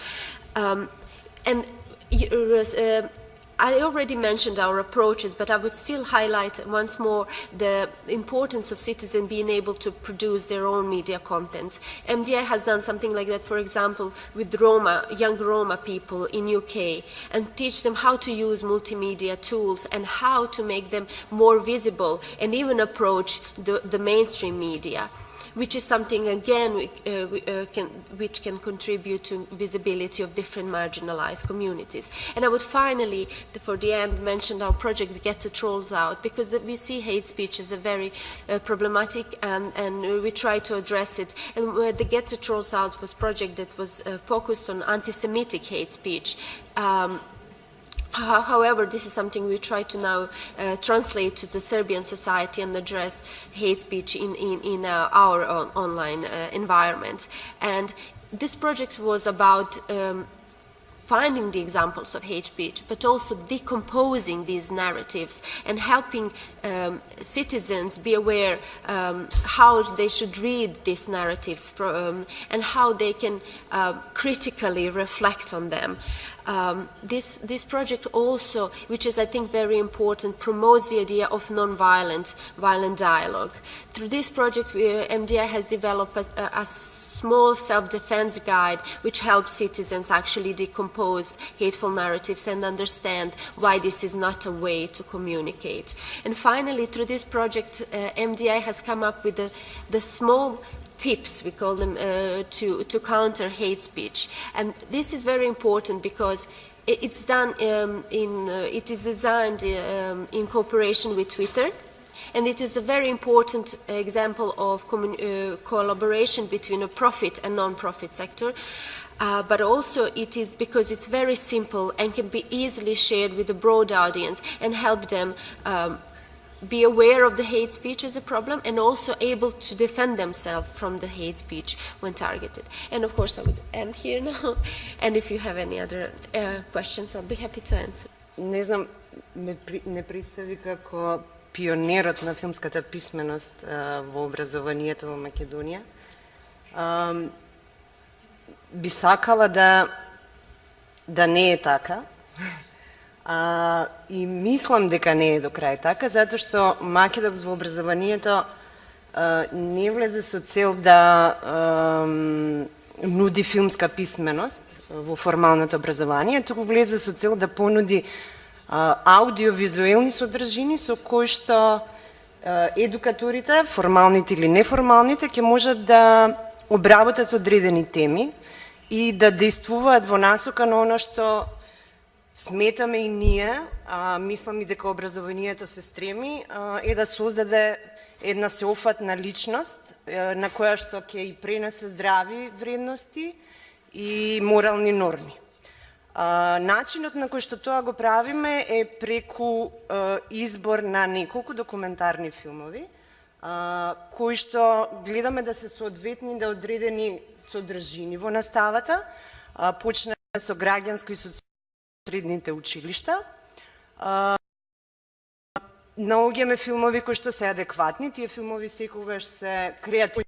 Speaker 8: I already mentioned our approaches, but I would still highlight once more the importance of citizens being able to produce their own media contents. MDI has done something like that, for example, with young Roma people in UK, and teach them how to use multimedia tools and how to make them more visible and even approach the mainstream media, which is something, again, which can contribute to visibility of different marginalized communities. And I would finally, for the end, mention our project Get the Trolls Out, because we see hate speech as a very problematic, and we try to address it. And the Get the Trolls Out was a project that was focused on anti-Semitic hate speech. However, this is something we try to now translate to the Serbian society and address hate speech in our online environment. And this project was about finding the examples of hate speech, but also decomposing these narratives and helping citizens be aware how they should read these narratives and how they can critically reflect on them. This project also, which is I think very important, promotes the idea of non-violent dialogue. Through this project, MDI has developed a small self-defense guide which helps citizens actually decompose hateful narratives and understand why this is not a way to communicate. And finally, through this project, MDI has come up with the small tips, we call them, to counter hate speech. And this is very important because it's done it is designed in cooperation with Twitter. And it is a very important example of collaboration between a profit and non-profit sector. But also it is because it's very simple and can be easily shared with a broad audience and help them be aware of the hate speech as a problem and also able to defend themselves from the hate speech when targeted. And of course I would end here now. And if you have any other questions, I'll be happy to answer.
Speaker 9: Не знам, не представи како пионерот на филмската писменост во образованието во Македонија. Би сакала да не е така. И мислам дека не е до крај така, затоа што Македокс во образованието не влезе со цел да нуди филмска писменост во формалното образование, туку влезе со цел да понуди аудиовизуелни содржини со кои што едукаторите, формалните или неформалните, ќе можат да обработат одредени теми и да действуваат во насока на оно што сметаме и ние, мислам и дека образованието се стреми, е да создаде една сеопфатна личност на која што ќе и пренесе здрави вредности и морални норми. Начинот на кој што тоа го правиме е преку избор на неколку документарни филмови, кои што гледаме да се соодветни да одредени содржини во наставата, почнеме со граѓанско и средните училишта. Наоѓаме филмови кои што се адекватни, тие филмови секогаш се креативни.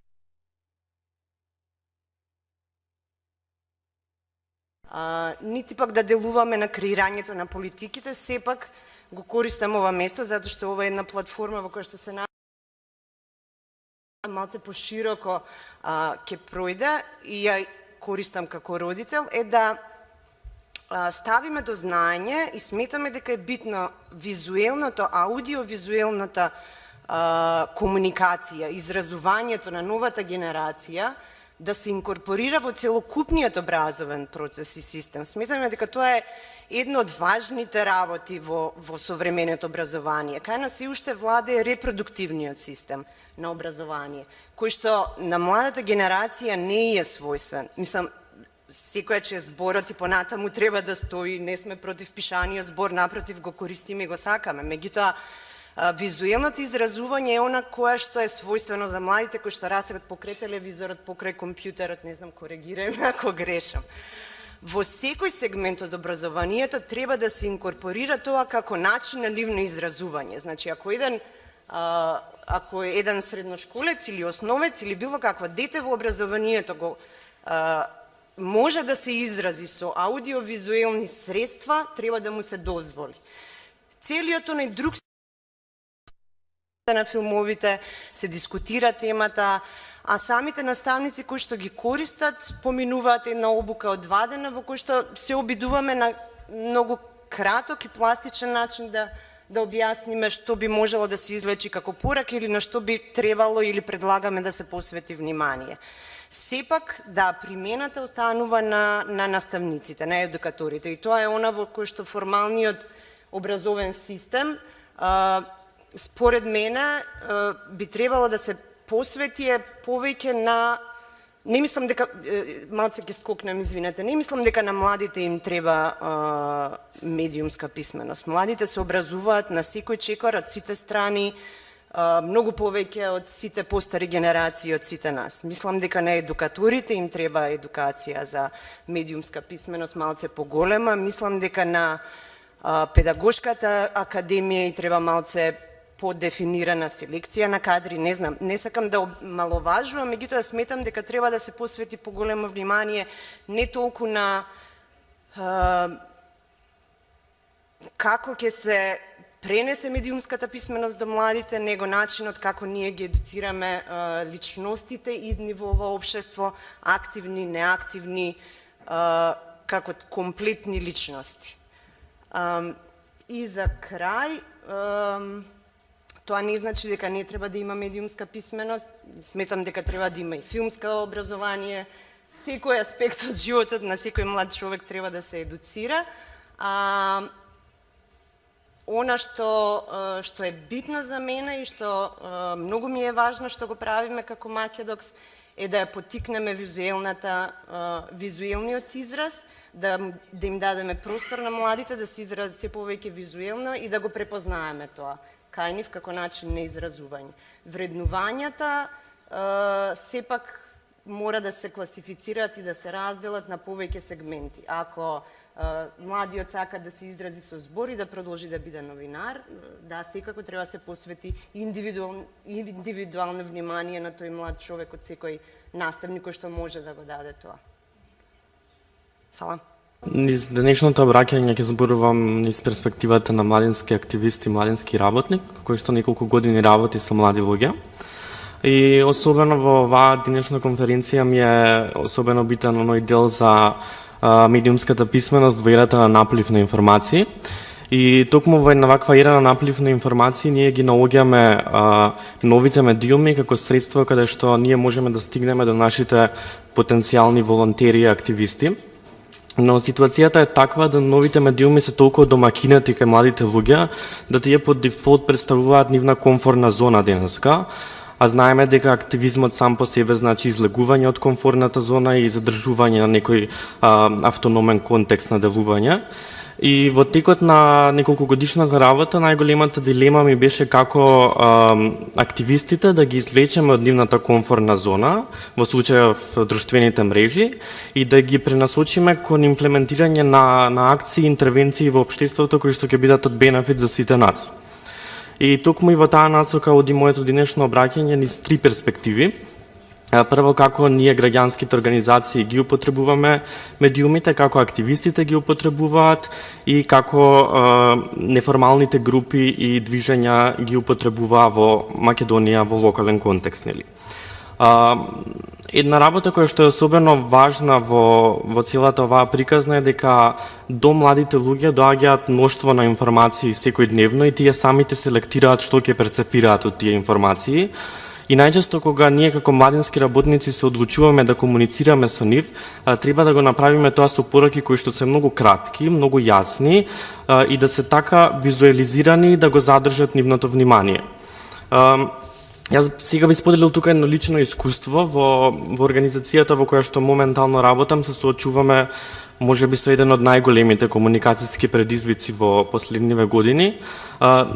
Speaker 9: Нити пак да делуваме на креирањето на политиките, сепак го користам ова место затоа што ова е една платформа во која што се малце пошироко ќе пројде и ја користам како родител, е да ставиме до знаење и сметаме дека е битно визуелното, аудиовизуелната комуникација, изразувањето на новата генерација да се инкорпорира во целокупниот образовен процес и систем. Сметаме дека тоа е едно од важните работи во современото образование. Кај нас и уште владее репродуктивниот систем на образование, кој што на младата генерација не е својствен. Мислам, секоја че зборот и понатаму треба да стои, не сме против пишаниот збор, напротив го користиме и го сакаме. Меѓутоа, визуелното изразување е она кое што е својствено за младите кои што растат покрај телевизорот, покрај компјутерот, не знам, коригирај ме ако грешам. Во секој сегмент од образованието треба да се инкорпорира тоа како начин на ливно изразување. Значи, ако еден средношколец или основец или било каква дете во образованието го може да се изрази со аудиовизуелни средства, треба да му се дозволи. Целиот оној друг на филмовите се дискутира темата, а самите наставници кои што ги користат поминуваат една обука од 2 дена во кој што се обидуваме на многу краток и пластичен начин да објасниме што би можело да се извлечи како порака или на што би требало или предлагаме да се посвети внимание. Сепак, да, примената останува на наставниците, на едукаторите, и тоа е она во кој што формалниот образовен систем според мене би требало да се посвети повеќе на, не мислам дека, малце ќе скокнем, извинете, не мислам дека на младите им треба медиумска писменост. Младите се образуваат на секој чекор од сите страни, многу повеќе од сите постари генерации, од сите нас. Мислам дека на едукаторите им треба едукација за медиумска писменост малце поголема. Мислам дека на педагошката академија и треба малце подефинирана селекција на кадри, не знам, не сакам да маловажувам, меѓутоа сметам дека треба да се посвети поголемо внимание не толку на како ќе се пренесе медиумската писменост до младите, него начинот како ние ги едуцираме личностите идни во ова општество, активни, неактивни, како комплетни личности. И за крај, тоа не значи дека не треба да има медиумска писменост, сметам дека треба да има и филмска образование, секој аспект од животот на секој млад човек треба да се едуцира. Она што е битно за мене и што многу ми е важно што го правиме како Македокс е да ја поттикнеме визуелниот израз, да им дадеме простор на младите да се изразат се повеќе визуелно и да го препознаеме тоа кај нив како начин на изразување. Вреднувањата сепак мора да се класифицираат и да се разделат на повеќе сегменти. Ако младиот сака да се изрази со збор и да продолжи да биде новинар, да, секако треба да се посвети индивидуално внимание на тој млад човек од секој наставник кој што може да го даде тоа. Фала.
Speaker 10: Низ денешното обраќање ќе зборувам низ перспективата на младински активист и младински работник, кој што неколку години работи со млади луѓе. И особено во оваа денешна конференција ми е особено битен оној дел за медиумската писменост во ерата на наплив на информации. И токму во една ваква ера на наплив на информации ние ги наоѓаме новите медиуми како средство каде што ние можеме да стигнеме до нашите потенцијални волонтери и активисти. Но ситуацијата е таква да новите медиуми се толку домакинати кај младите луѓе да тие по дефолт представуваат нивна комфортна зона денеска, а знаеме дека активизмот сам по себе значи излегување од комфортната зона и задржување на некој автономен контекст на делување. И во текот на неколку годишната работа најголемата дилема ми беше како активистите да ги извлечеме од нивната комфортна зона, во случајов друштвените мрежи, и да ги пренасочиме кон имплементирање на акции и интервенции во општеството кои што ќе бидат од бенефит за сите нас. И токму и во таа насока оди моето денешно обраќање низ 3 перспективи. Прво, како ние граѓанските организации ги употребуваме медиумите, како активистите ги употребуваат и како неформалните групи и движења ги употребуваа во Македонија во локален контекст, нели? Една работа која што е особено важна во целата оваа приказна е дека до младите луѓе доаѓаат мноштво на информации секојдневно и тие самите селектираат што ќе перцепираат од тие информации. И најчесто кога ние како младински работници се одлучуваме да комуницираме со нив, треба да го направиме тоа со пораки кои што се многу кратки, многу јасни и да се така визуализирани да го задржат нивното внимание. Јас сега би споделил тука едно лично искуство во организацијата во која што моментално работам, се соочуваме можеби со еден од најголемите комуникацијски предизвици во последниве години.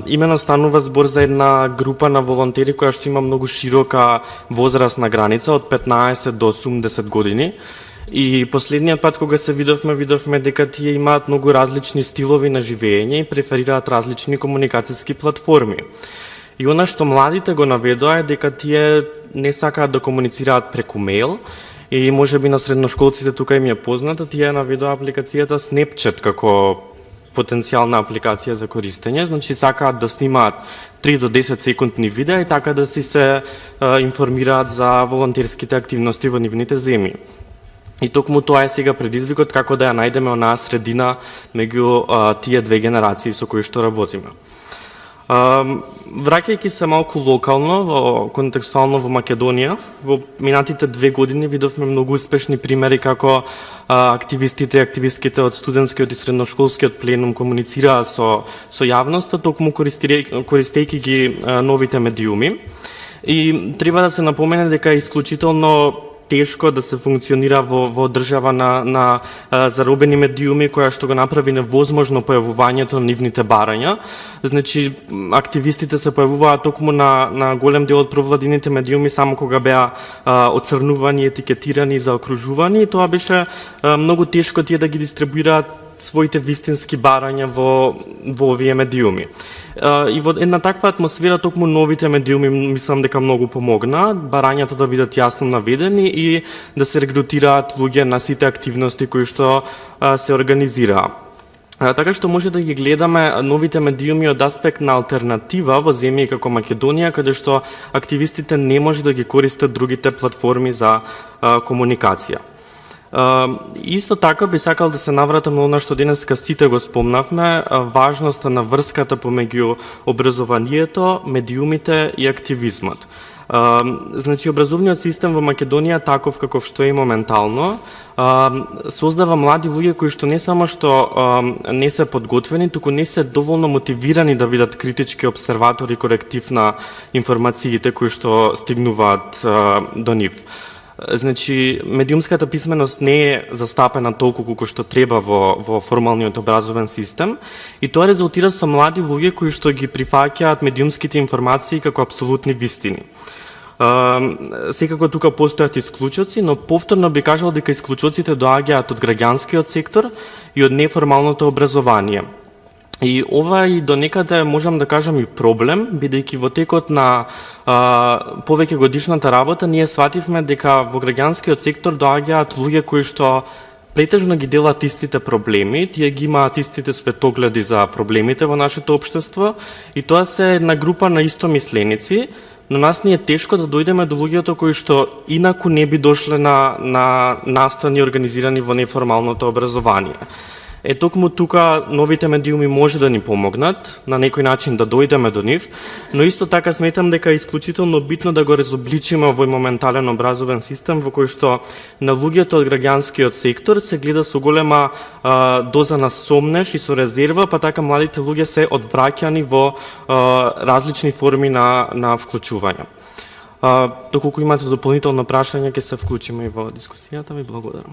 Speaker 10: Имено станува збор за една група на волонтери која што има многу широка возрастна граница од 15 до 80 години. И последниот пат кога се видовме дека тие имаат многу различни стилови на живење и преферираат различни комуникацијски платформи. И она што младите го наведоа е дека тие не сакаат да комуницираат преку мејл, и можеби на средношколците тука им е позната, тие наведоа апликацијата Snapchat како потенцијална апликација за користење, значи сакаат да снимаат 3 до 10 секундни видеа и така да си се информираат за волонтерските активности во нивните земји. И токму тоа е сега предизвикот како да ја најдеме онаа средина меѓу тие две генерации со кои што работиме. Враќајќи се малку локално, контекстуално во Македонија, во минатите 2 години видовме многу успешни примери како активистите и активистките од студентскиот и средношколскиот пленум комуницираа со јавноста, токму користејќи ги новите медиуми. И треба да се напомене дека е исклучително тешко да се функционира во држава на заробени медиуми која што го направи невозможно појавувањето на нивните барања. Значи, активистите се појавуваат токму на голем дел од провладините медиуми само кога беа оцрнувани, етикетирани, заокружувани. Тоа беше многу тешко тие да ги дистрибуираат своите вистински барања во овие медиуми. И во една таква атмосфера токму новите медиуми мислам дека многу помогна, барањата да бидат јасно наведени и да се регрутираат луѓе на сите активности кои што се организираа. Така што може да ги гледаме новите медиуми од аспект на алтернатива во земји како Македонија, каде што активистите не може да ги користат другите платформи за комуникација. Исто така би сакал да се навратам на она што денеска сите го спомнавме, важноста на врската помеѓу образованието, медиумите и активизмот. Значи, образовниот систем во Македонија, таков каков што е моментално, создава млади луѓе кои што не само што не се подготвени, туку не се доволно мотивирани да бидат критички обсерватори, коректив на информациите кои што стигнуваат до нив. Значи, медиумската писменост не е застапена толку колку што треба во формалниот образовен систем и тоа резултира со млади луѓе кои што ги прифаќаат медиумските информации како апсолутни вистини. Секако тука постојат исклучоци, но повторно би кажал дека исклучоците доаѓаат од граѓанскиот сектор и од неформалното образование. И ова и до некаде можам да кажам и проблем, бидејќи во текот на повеќе годишната работа ние свативме дека во граѓанскиот сектор доаѓаат луѓе кои што претежно ги делат истите проблеми, тие ги имаат истите светогледи за проблемите во нашето општество и тоа се една група на истомисленици, но нас ни е тешко да дојдеме до луѓето кои што инаку не би дошле на настани организирани во неформалното образование. Токму тука новите медиуми може да ни помогнат на некој начин да дојдеме до нив, но исто така сметам дека е исклучително битно да го разобличиме овој моментален образовен систем во кој што на луѓето од граѓанскиот сектор се гледа со голема доза на сомнеш и со резерва, па така младите луѓе се одвраќани во различни форми на вклучување. Доколку имате дополнително прашање, ќе се вклучиме и во дискусијата. Ви благодарам.